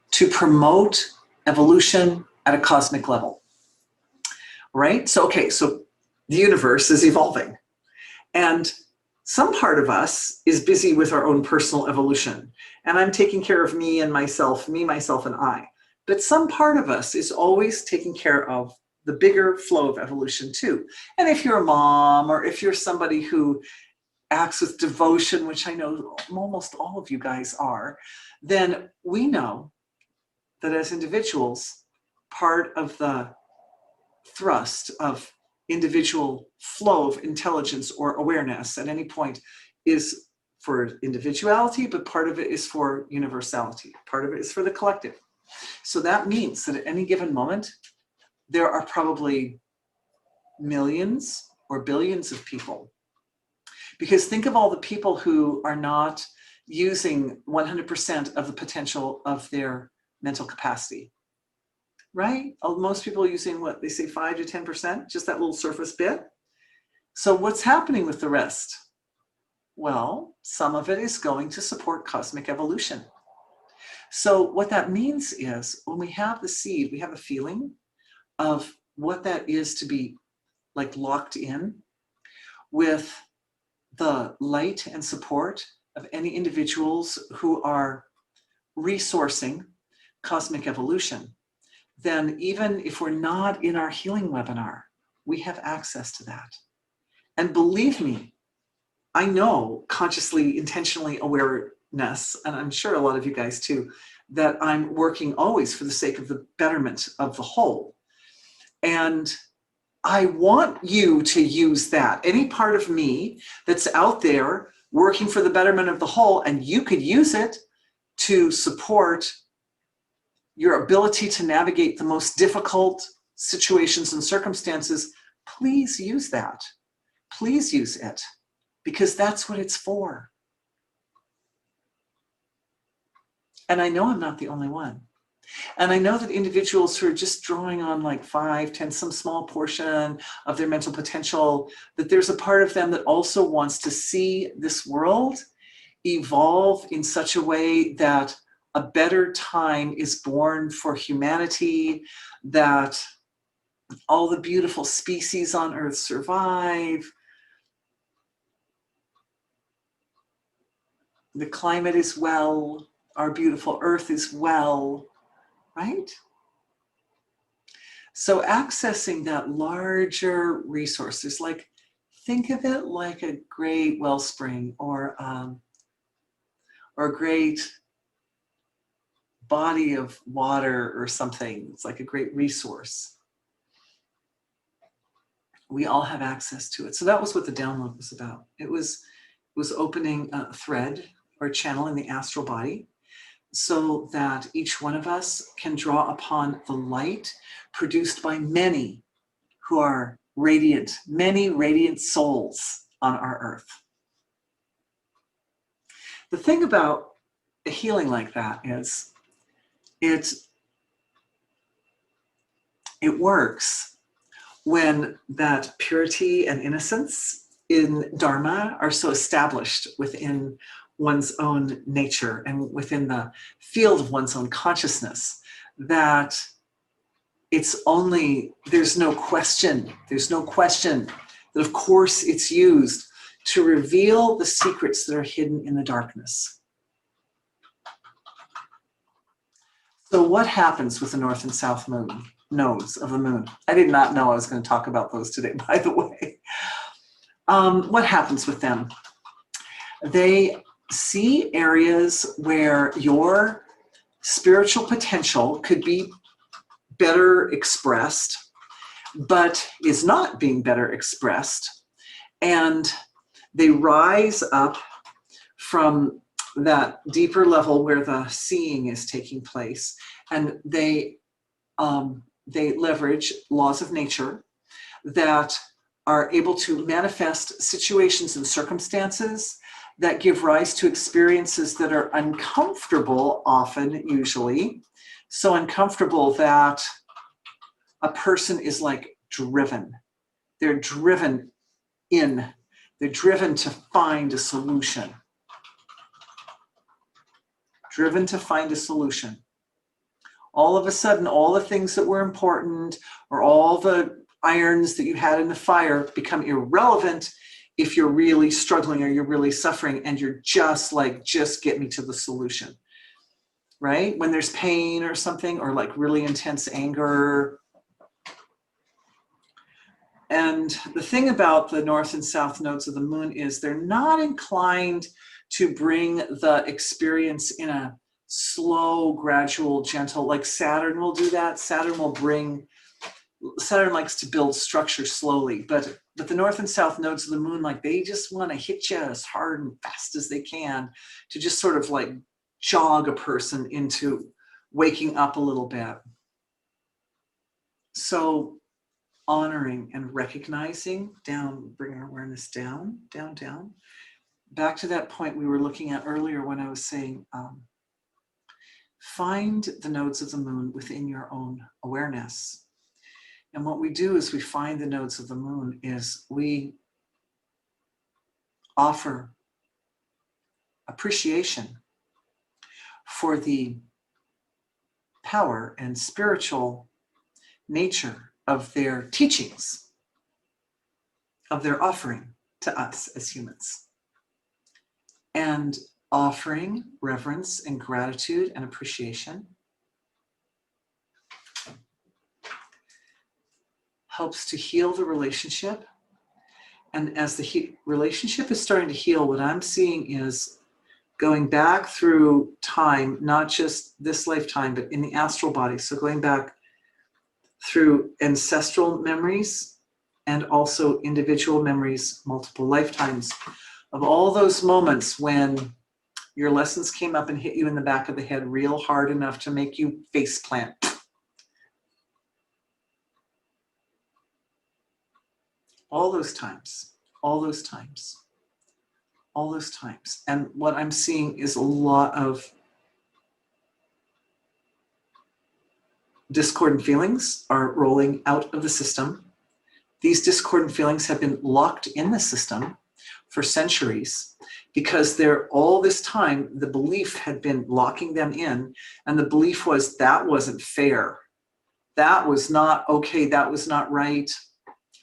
to promote evolution at a cosmic level, right? So, okay, so the universe is evolving, and some part of us is busy with our own personal evolution, and I'm taking care of me and myself, myself, and I. But some part of us is always taking care of the bigger flow of evolution too. And if you're a mom, or if you're somebody who acts with devotion, which I know almost all of you guys are, then we know that as individuals, part of the thrust of individual flow of intelligence or awareness at any point is for individuality, but part of it is for universality. Part of it is for the collective. So that means that at any given moment, there are probably millions or billions of people. Because think of all the people who are not using 100% of the potential of their mental capacity, right? Most people are using what they say 5 to 10%, just that little surface bit. So what's happening with the rest? Well, some of it is going to support cosmic evolution. So what that means is when we have the seed, we have a feeling of what that is to be like locked in with the light and support of any individuals who are resourcing cosmic evolution. Then even if we're not in our healing webinar, we have access to that. And believe me, I know consciously, intentionally awareness, and I'm sure a lot of you guys too, that I'm working always for the sake of the betterment of the whole. And I want you to use that. Any part of me that's out there working for the betterment of the whole, and you could use it to support your ability to navigate the most difficult situations and circumstances, please use that. Please use it, because that's what it's for. And I know I'm not the only one. And I know that individuals who are just drawing on like 5, 10, some small portion of their mental potential, that there's a part of them that also wants to see this world evolve in such a way that a better time is born for humanity, that all the beautiful species on Earth survive. the climate is well, our beautiful earth is well, right? So accessing that larger resource is like, think of it like a great wellspring or a great body of water or something. It's like a great resource. We all have access to it. So that was what the download was about. It was opening a thread or channel in the astral body so that each one of us can draw upon the light produced by many who are radiant, many radiant souls on our earth. The thing about a healing like that is it works when that purity and innocence in Dharma are so established within one's own nature and within the field of one's own consciousness that there's no question that of course it's used to reveal the secrets that are hidden in the darkness. So what happens with the north and south nodes of the moon? I did not know I was going to talk about those today, by the way. What happens with them? They see areas where your spiritual potential could be better expressed, but is not being better expressed. And they rise up from that deeper level where the seeing is taking place, and they leverage laws of nature that are able to manifest situations and circumstances that give rise to experiences that are uncomfortable, often, usually, so uncomfortable that a person is like driven. They're driven in. They're driven to find a solution. Driven to find a solution. All of a sudden, all the things that were important or all the irons that you had in the fire become irrelevant if you're really struggling or you're really suffering and you're just like, just get me to the solution, right? When there's pain or something or like really intense anger. And the thing about the north and south nodes of the moon is they're not inclined to bring the experience in a slow, gradual, gentle, like Saturn will do that. Saturn likes to build structure slowly, but the north and south nodes of the moon, like they just want to hit you as hard and fast as they can to just sort of like jog a person into waking up a little bit. So honoring and recognizing down, bring our awareness down, down, down. Back to that point we were looking at earlier when I was saying, find the nodes of the moon within your own awareness. And what we do is we find the nodes of the moon is we offer appreciation for the power and spiritual nature of their teachings, of their offering to us as humans. And offering reverence and gratitude and appreciation helps to heal the relationship. And as the relationship is starting to heal, what I'm seeing is going back through time, not just this lifetime, but in the astral body. So going back through ancestral memories and also individual memories, multiple lifetimes, of all those moments when your lessons came up and hit you in the back of the head real hard enough to make you face plant. All those times, all those times, all those times. And what I'm seeing is a lot of discordant feelings are rolling out of the system. These discordant feelings have been locked in the system for centuries because they're all this time, the belief had been locking them in, and the belief was that wasn't fair. That was not okay. That was not right.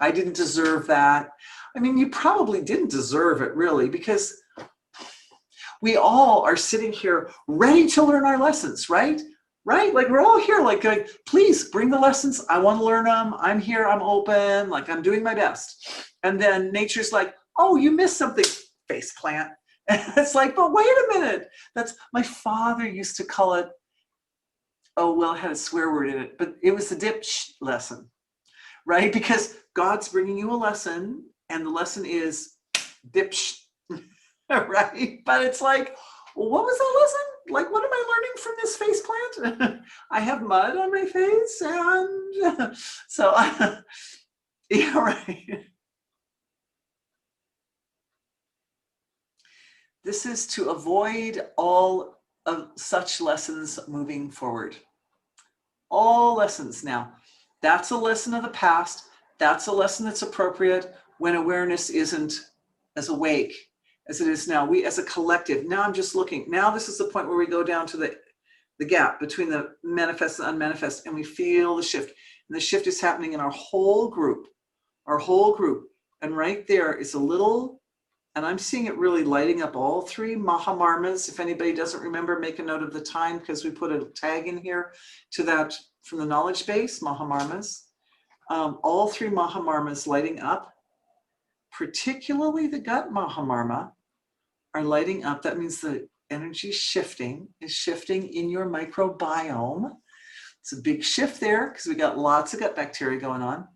I didn't deserve that. I mean, you probably didn't deserve it really, because We all are sitting here ready to learn our lessons, right? Right? Like we're all here, like, please bring the lessons. I want to learn them. I'm here. I'm open. Like I'm doing my best. And then nature's like, oh, you missed something, face plant. And it's like, but wait a minute. That's my father used to call it. Oh, well, it had a swear word in it, but it was the dip lesson, right? Because God's bringing you a lesson, and the lesson is dip, right? But it's like, well, what was that lesson? Like, what am I learning from this face plant? I have mud on my face, and so, yeah, right. This is to avoid all of such lessons moving forward. All lessons. Now, that's a lesson of the past. That's a lesson that's appropriate when awareness isn't as awake as it is now. We as a collective, now I'm just looking, now this is the point where we go down to the gap between the manifest and unmanifest, and we feel the shift. And the shift is happening in our whole group. And right there is a little, and I'm seeing it really lighting up all three Mahamarmas. If anybody doesn't remember, make a note of the time, because we put a tag in here to that from the knowledge base, Mahamarmas. All three Mahamarmas lighting up, particularly the gut Mahamarma, are lighting up. That means the energy is shifting in your microbiome. It's a big shift there because we got lots of gut bacteria going on.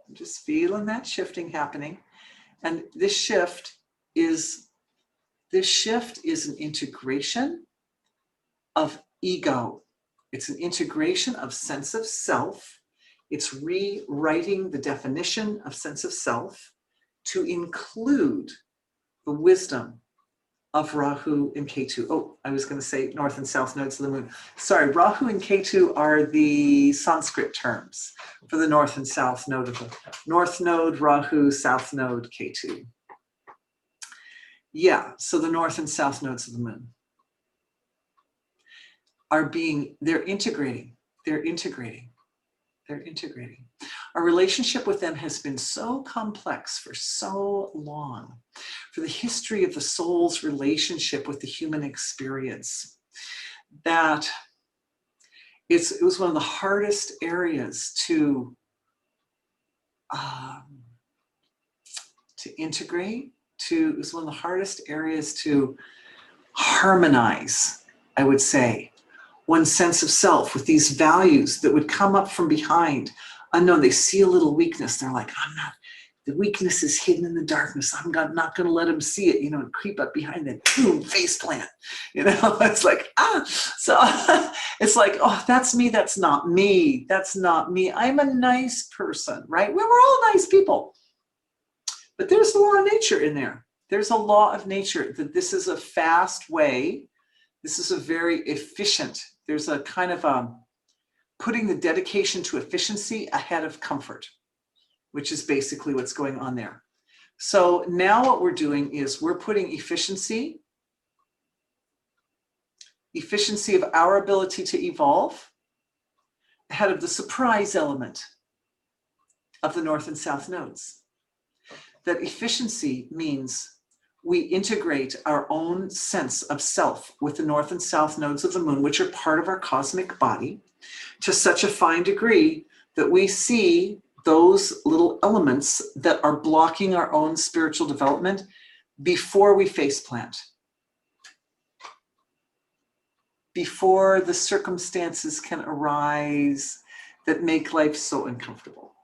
I'm just feeling that shifting happening. And this shift is an integration of ego. It's an integration of sense of self. It's rewriting the definition of sense of self to include the wisdom of Rahu and Ketu. Oh, I was going to say north and south nodes of the moon. Sorry, Rahu and Ketu are the Sanskrit terms for the north and south node of the north node, Rahu, south node, Ketu. Yeah, so the north and south nodes of the moon are they're integrating. Our relationship with them has been so complex for so long, for the history of the soul's relationship with the human experience, that it was one of the hardest areas to integrate, it was one of the hardest areas to harmonize, I would say, one's sense of self with these values that would come up from behind. Unknown, they see a little weakness. They're like, the weakness is hidden in the darkness. I'm not going to let them see it, and creep up behind that, boom, face plant. It's like, so it's like, oh, that's me. That's not me. That's not me. I'm a nice person, right? We're all nice people. But there's a law of nature in there. There's a law of nature that this is a fast way. This is a very efficient. There's a kind of putting the dedication to efficiency ahead of comfort, which is basically what's going on there. So now what we're doing is we're putting efficiency of our ability to evolve ahead of the surprise element of the north and south nodes. That efficiency means we integrate our own sense of self with the north and south nodes of the moon, which are part of our cosmic body, to such a fine degree that we see those little elements that are blocking our own spiritual development before we faceplant, before the circumstances can arise that make life so uncomfortable.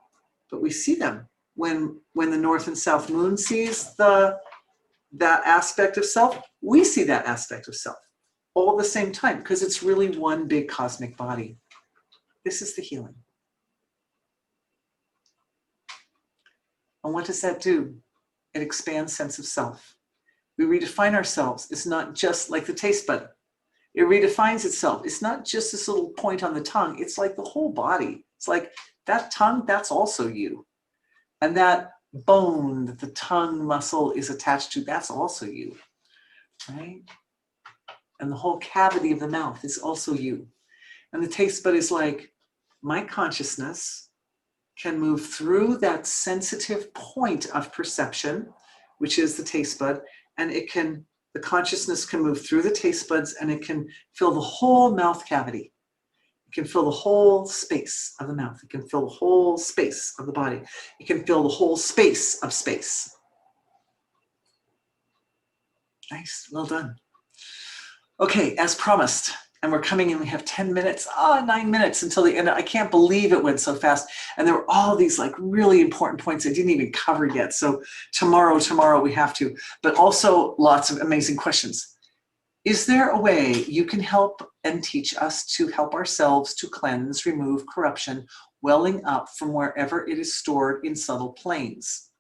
But we see them when the north and south moon sees that aspect of self, we see that aspect of self all at the same time, because it's really one big cosmic body. This is the healing. And what does that do? It expands sense of self. We redefine ourselves. It's not just like the taste bud. It redefines itself. It's not just this little point on the tongue. It's like the whole body. It's like that tongue, that's also you. And that bone that the tongue muscle is attached to, that's also you, right? And the whole cavity of the mouth is also you. And the taste bud is like, my consciousness can move through that sensitive point of perception, which is the taste bud, and the consciousness can move through the taste buds, and it can fill the whole mouth cavity. It can fill the whole space of the mouth. It can fill the whole space of the body. It can fill the whole space of space. Nice, well done. Okay, as promised, and we're coming in, we have 10 minutes, 9 minutes until the end. I can't believe it went so fast. And there were all these like really important points I didn't even cover yet. So tomorrow we have to, but also lots of amazing questions. Is there a way you can help and teach us to help ourselves to cleanse, remove corruption, welling up from wherever it is stored in subtle planes?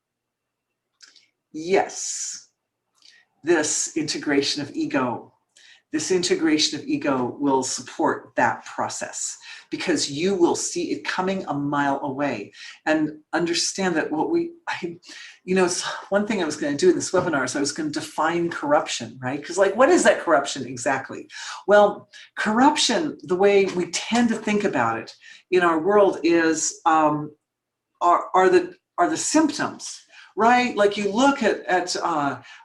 Yes. This integration of ego will support that process, because you will see it coming a mile away, and understand that it's one thing I was going to do in this webinar is I was going to define corruption, right? Because like, what is that corruption exactly? Well, corruption, the way we tend to think about it in our world is, are the symptoms. Right? Like you look at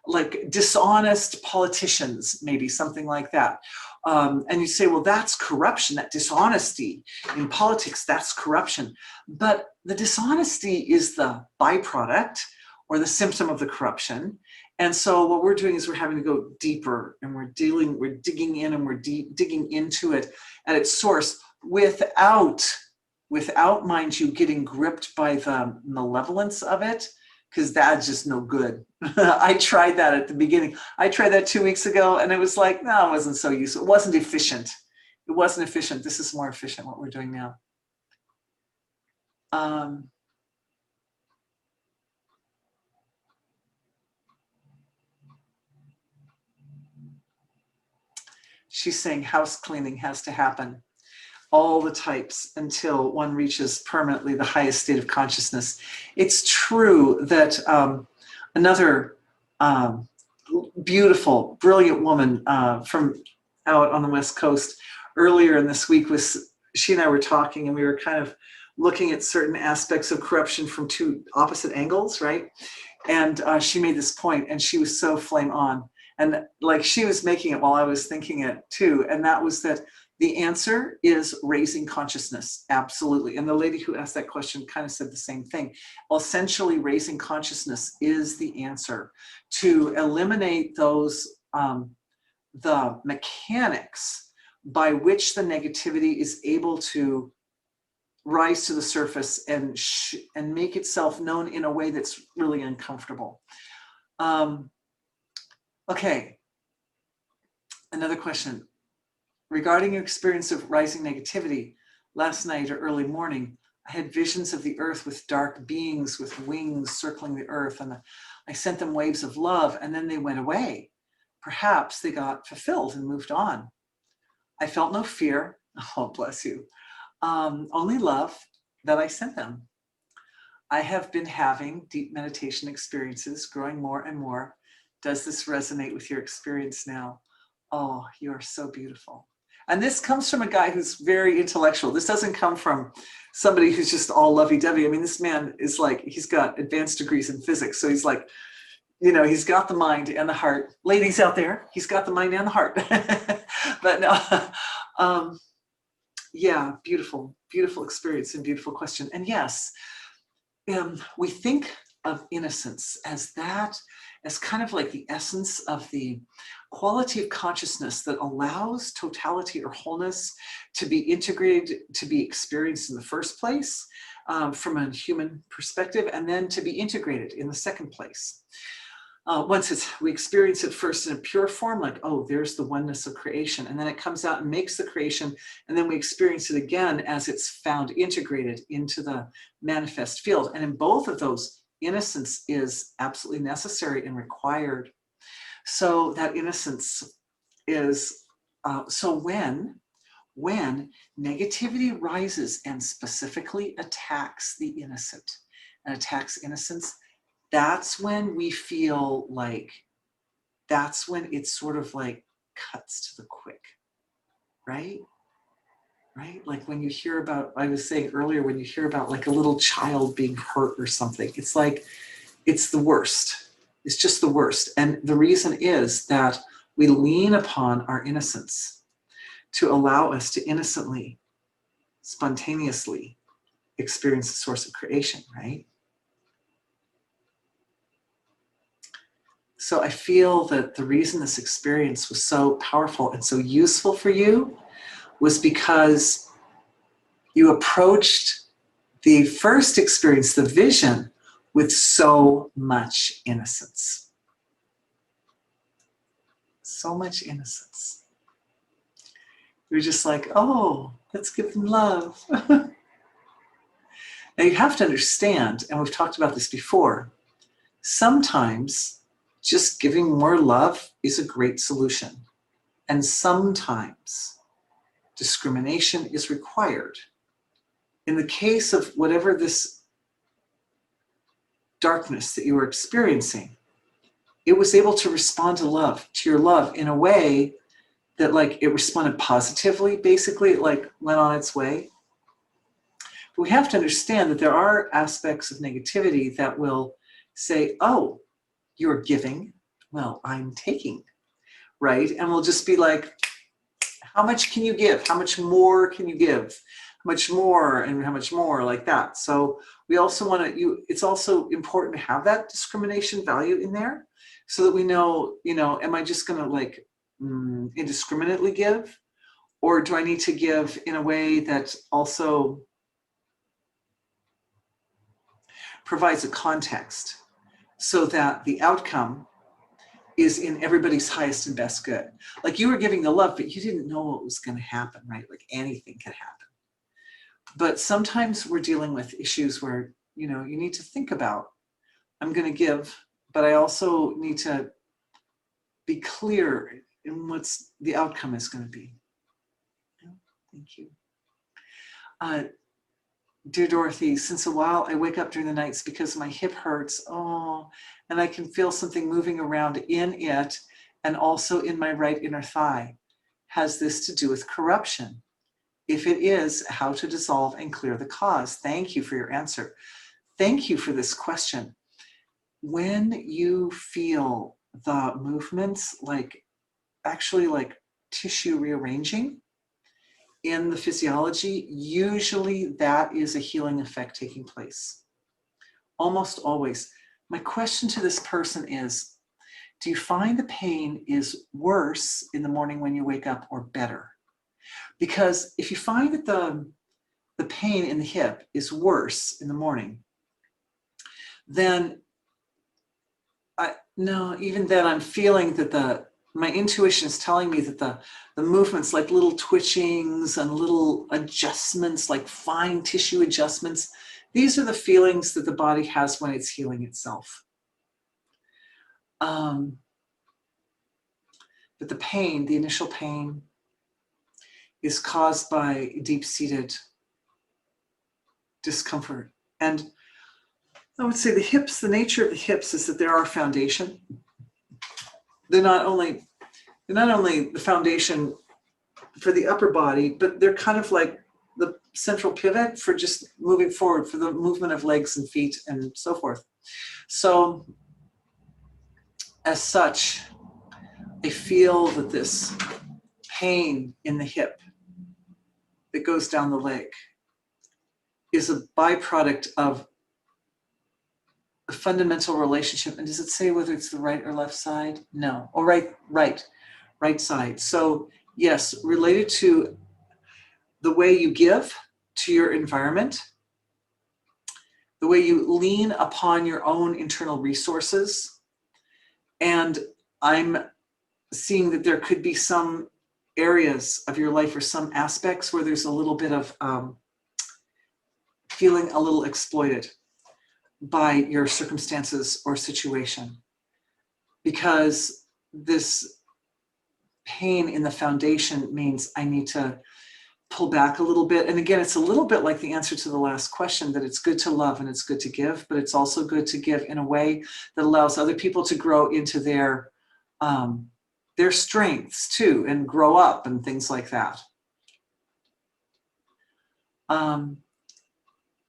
like dishonest politicians, maybe something like that. And you say, well, that's corruption, that dishonesty in politics, that's corruption. But the dishonesty is the byproduct or the symptom of the corruption. And so what we're doing is we're having to go deeper, and we're digging in, and we're digging into it at its source without, mind you, getting gripped by the malevolence of it. Because that's just no good. I tried that at the beginning. I tried that 2 weeks ago, and it was like, no, it wasn't so useful. It wasn't efficient. This is more efficient, what we're doing now. She's saying house cleaning has to happen. All the types until one reaches permanently the highest state of consciousness. It's true that another beautiful, brilliant woman from out on the West Coast earlier in this week she and I were talking, and we were kind of looking at certain aspects of corruption from two opposite angles, right? And she made this point, and she was so flame on. And like she was making it while I was thinking it too. And that was that the answer is raising consciousness, absolutely. And the lady who asked that question kind of said the same thing. Essentially, raising consciousness is the answer to eliminate those, the mechanics by which the negativity is able to rise to the surface and make itself known in a way that's really uncomfortable. Okay, another question. Regarding your experience of rising negativity, last night or early morning, I had visions of the earth with dark beings with wings circling the earth, and I sent them waves of love, and then they went away. Perhaps they got fulfilled and moved on. I felt no fear. Oh, bless you. Only love that I sent them. I have been having deep meditation experiences, growing more and more. Does this resonate with your experience now? Oh, you are so beautiful. And this comes from a guy who's very intellectual. This doesn't come from somebody who's just all lovey-dovey. I mean, this man is like, he's got advanced degrees in physics. So he's like, he's got the mind and the heart. Ladies out there, he's got the mind and the heart. But no, yeah, beautiful, beautiful experience and beautiful question. And yes, we think of innocence as kind of like the essence of the quality of consciousness that allows totality or wholeness to be integrated, to be experienced in the first place from a human perspective, and then to be integrated in the second place. Once we experience it first in a pure form, like, oh, there's the oneness of creation, and then it comes out and makes the creation, and then we experience it again as it's found integrated into the manifest field. And in both of those, innocence is absolutely necessary and required. So that innocence is, so when negativity rises and specifically attacks the innocent and attacks innocence, that's when we feel like, that's when it's sort of like cuts to the quick, right? Right? Like when you hear about, I was saying earlier, when you hear about like a little child being hurt or something, it's like, it's the worst. is just the worst. And the reason is that we lean upon our innocence to allow us to innocently, spontaneously experience the source of creation, right? So I feel that the reason this experience was so powerful and so useful for you was because you approached the first experience, the vision, with so much innocence. So much innocence. You're just like, oh, let's give them love. Now you have to understand, and we've talked about this before, sometimes just giving more love is a great solution. And sometimes discrimination is required. In the case of whatever this darkness that you were experiencing, it was able to respond to your love in a way that like it responded positively, basically it like went on its way. But we have to understand that there are aspects of negativity that will say, oh, you're giving, well, I'm taking, right? And we'll just be like, how much can you give? How much more can you give? How much more and how much more, like that. So we also want to, it's also important to have that discrimination value in there so that we know, am I just going to like indiscriminately give? Or do I need to give in a way that also provides a context so that the outcome is in everybody's highest and best good? Like you were giving the love, but you didn't know what was going to happen, right? Like anything could happen. But sometimes we're dealing with issues where, you need to think about, I'm going to give, but I also need to be clear in what's the outcome is going to be. Thank you. Dear Dorothy, since a while I wake up during the nights because my hip hurts. Oh, and I can feel something moving around in it and also in my right inner thigh. Has this to do with corruption? If it is, how to dissolve and clear the cause? Thank you for your answer. Thank you for this question. When you feel the movements, like actually like tissue rearranging in the physiology, usually that is a healing effect taking place. Almost always. My question to this person is, do you find the pain is worse in the morning when you wake up or better? Because if you find that the pain in the hip is worse in the morning, then even then I'm feeling that my intuition is telling me that the movements, like little twitchings and little adjustments, like fine tissue adjustments, these are the feelings that the body has when it's healing itself. But the pain, the initial pain, is caused by deep-seated discomfort. And I would say the hips, the nature of the hips is that they're our foundation. They're not only the foundation for the upper body, but they're kind of like the central pivot for just moving forward, for the movement of legs and feet and so forth. So as such, I feel that this pain in the hip that goes down the leg is a byproduct of a fundamental relationship. And does it say whether it's the right or left side? No. Oh, right side. So yes, related to the way you give to your environment, the way you lean upon your own internal resources. And I'm seeing that there could be some areas of your life or some aspects where there's a little bit of feeling a little exploited by your circumstances or situation, because this pain in the foundation means I need to pull back a little bit. And again, it's a little bit like the answer to the last question, that it's good to love and it's good to give, but it's also good to give in a way that allows other people to grow into their strengths too, and grow up and things like that.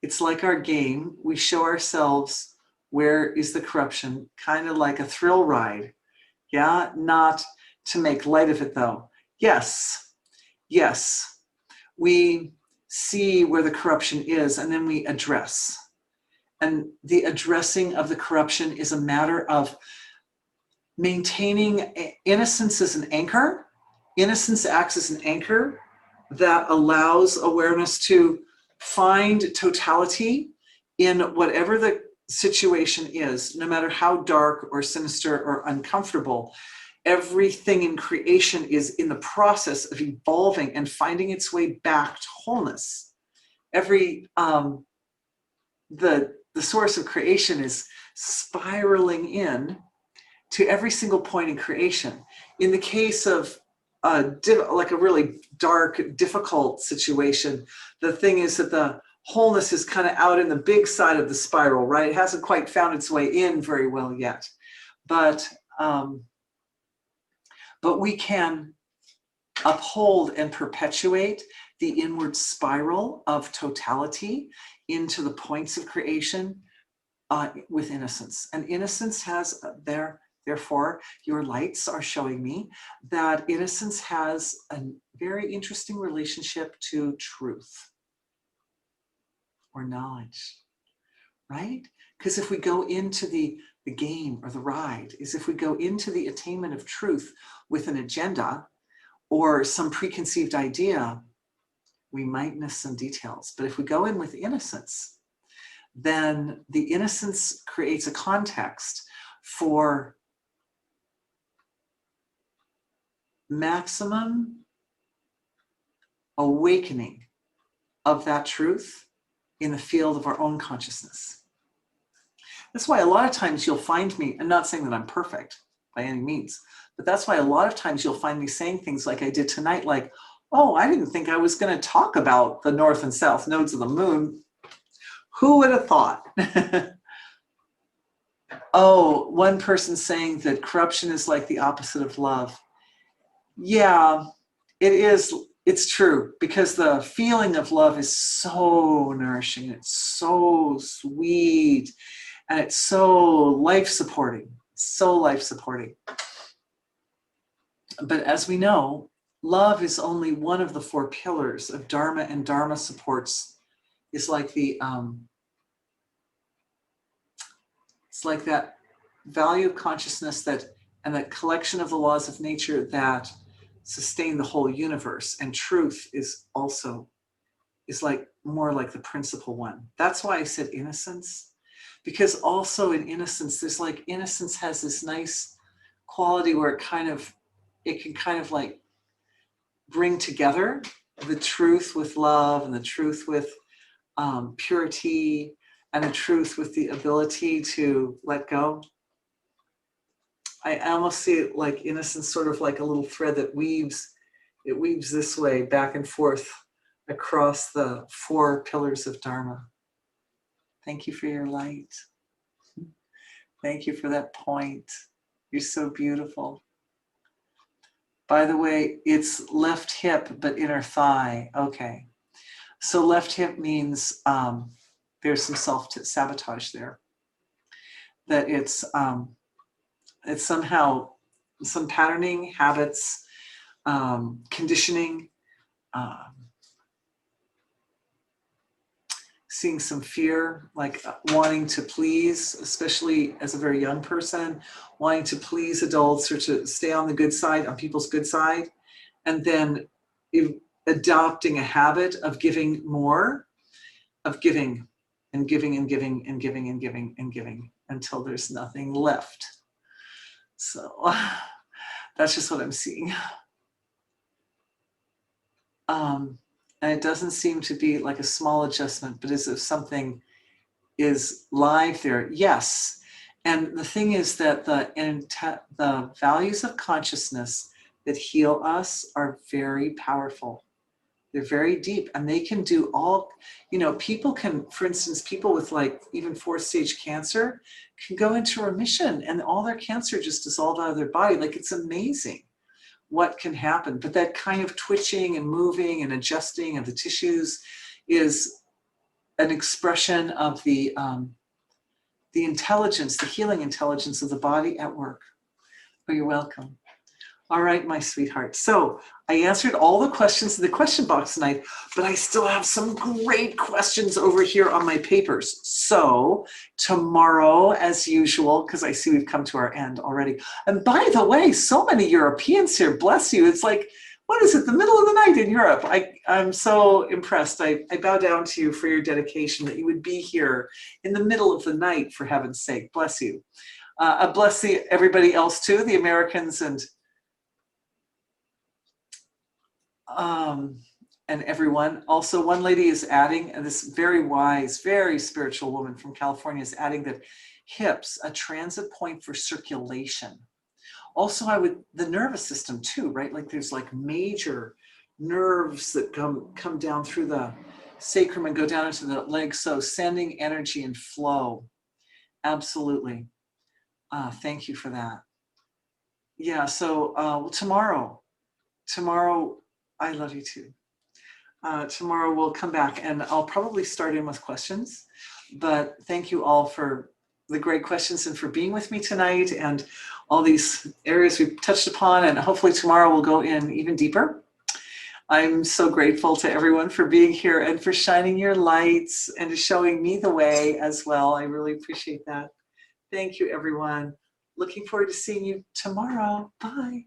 It's like our game. We show ourselves Where is the corruption? Kind of like a thrill ride. Yeah, not to make light of it though. Yes, yes. We see where the corruption is and then we address. And the addressing of the corruption is a matter of maintaining innocence as an anchor. Innocence acts as an anchor that allows awareness to find totality in whatever the situation is, no matter how dark or sinister or uncomfortable. Everything in creation is in the process of evolving and finding its way back to wholeness. Every the source of creation is spiraling in to every single point in creation. In the case of like a really dark, difficult situation, the thing is that the wholeness is kind of out in the big side of the spiral, right? It hasn't quite found its way in very well yet. But we can uphold and perpetuate the inward spiral of totality into the points of creation with innocence. And innocence has therefore, your lights are showing me that innocence has a very interesting relationship to truth or knowledge, right? Because if we go into the game or the ride, is if we go into the attainment of truth with an agenda or some preconceived idea, we might miss some details. But if we go in with innocence, then the innocence creates a context for maximum awakening of that truth in the field of our own consciousness. That's why a lot of times you'll find me, I'm not saying that I'm perfect by any means, but that's why a lot of times you'll find me saying things like I did tonight, like, oh, I didn't think I was going to talk about the north and south nodes of the moon. Who would have thought? Oh, one person saying that corruption is like the opposite of love. Yeah, it is. It's true, because the feeling of love is so nourishing. It's so sweet. And it's so life-supporting. So life-supporting. But as we know, love is only one of the 4 pillars of Dharma, and Dharma supports is like the it's like that value of consciousness that and that collection of the laws of nature that sustain the whole universe. And truth is also like more like the principal one. That's why I said innocence, because also in innocence, there's like innocence has this nice quality where it can kind of like bring together the truth with love and the truth with purity and the truth with the ability to let go. I almost see it like innocence, sort of like a little thread that weaves this way back and forth across the 4 pillars of Dharma. Thank you for your light. Thank you for that point. You're so beautiful. By the way, it's left hip, but inner thigh. Okay. So left hip means there's some self-sabotage there. That it's somehow some patterning, habits, conditioning, seeing some fear, like wanting to please, especially as a very young person, wanting to please adults or to stay on the good side, on people's good side, and then adopting a habit of giving more, of giving and giving and giving and giving and giving and giving until there's nothing left. So that's just what I'm seeing. And it doesn't seem to be like a small adjustment, but as if something is live there. Yes. And the thing is that the values of consciousness that heal us are very powerful. They're very deep, and they can do all, people can, for instance, people with like even 4th-stage cancer can go into remission and all their cancer just dissolve out of their body. Like, it's amazing what can happen. But that kind of twitching and moving and adjusting of the tissues is an expression of the the intelligence, the healing intelligence of the body at work. Oh, you're welcome. All right, my sweetheart. So I answered all the questions in the question box tonight, but I still have some great questions over here on my papers. So tomorrow, as usual, because I see we've come to our end already. And by the way, so many Europeans here, bless you. It's like, what is it, the middle of the night in Europe? I'm so impressed. I bow down to you for your dedication that you would be here in the middle of the night, for heaven's sake. Bless you. Bless everybody else too, the Americans and everyone. Also, one lady is adding, and this very wise, very spiritual woman from California is adding that hips, a transit point for circulation. Also, the nervous system too, right? Like there's like major nerves that come down through the sacrum and go down into the legs. So sending energy and flow. Absolutely. Thank you for that. Yeah, so tomorrow, I love you too. Tomorrow we'll come back and I'll probably start in with questions, but thank you all for the great questions and for being with me tonight and all these areas we've touched upon, and hopefully tomorrow we'll go in even deeper. I'm so grateful to everyone for being here and for shining your lights and showing me the way as well. I really appreciate that. Thank you, everyone. Looking forward to seeing you tomorrow. Bye.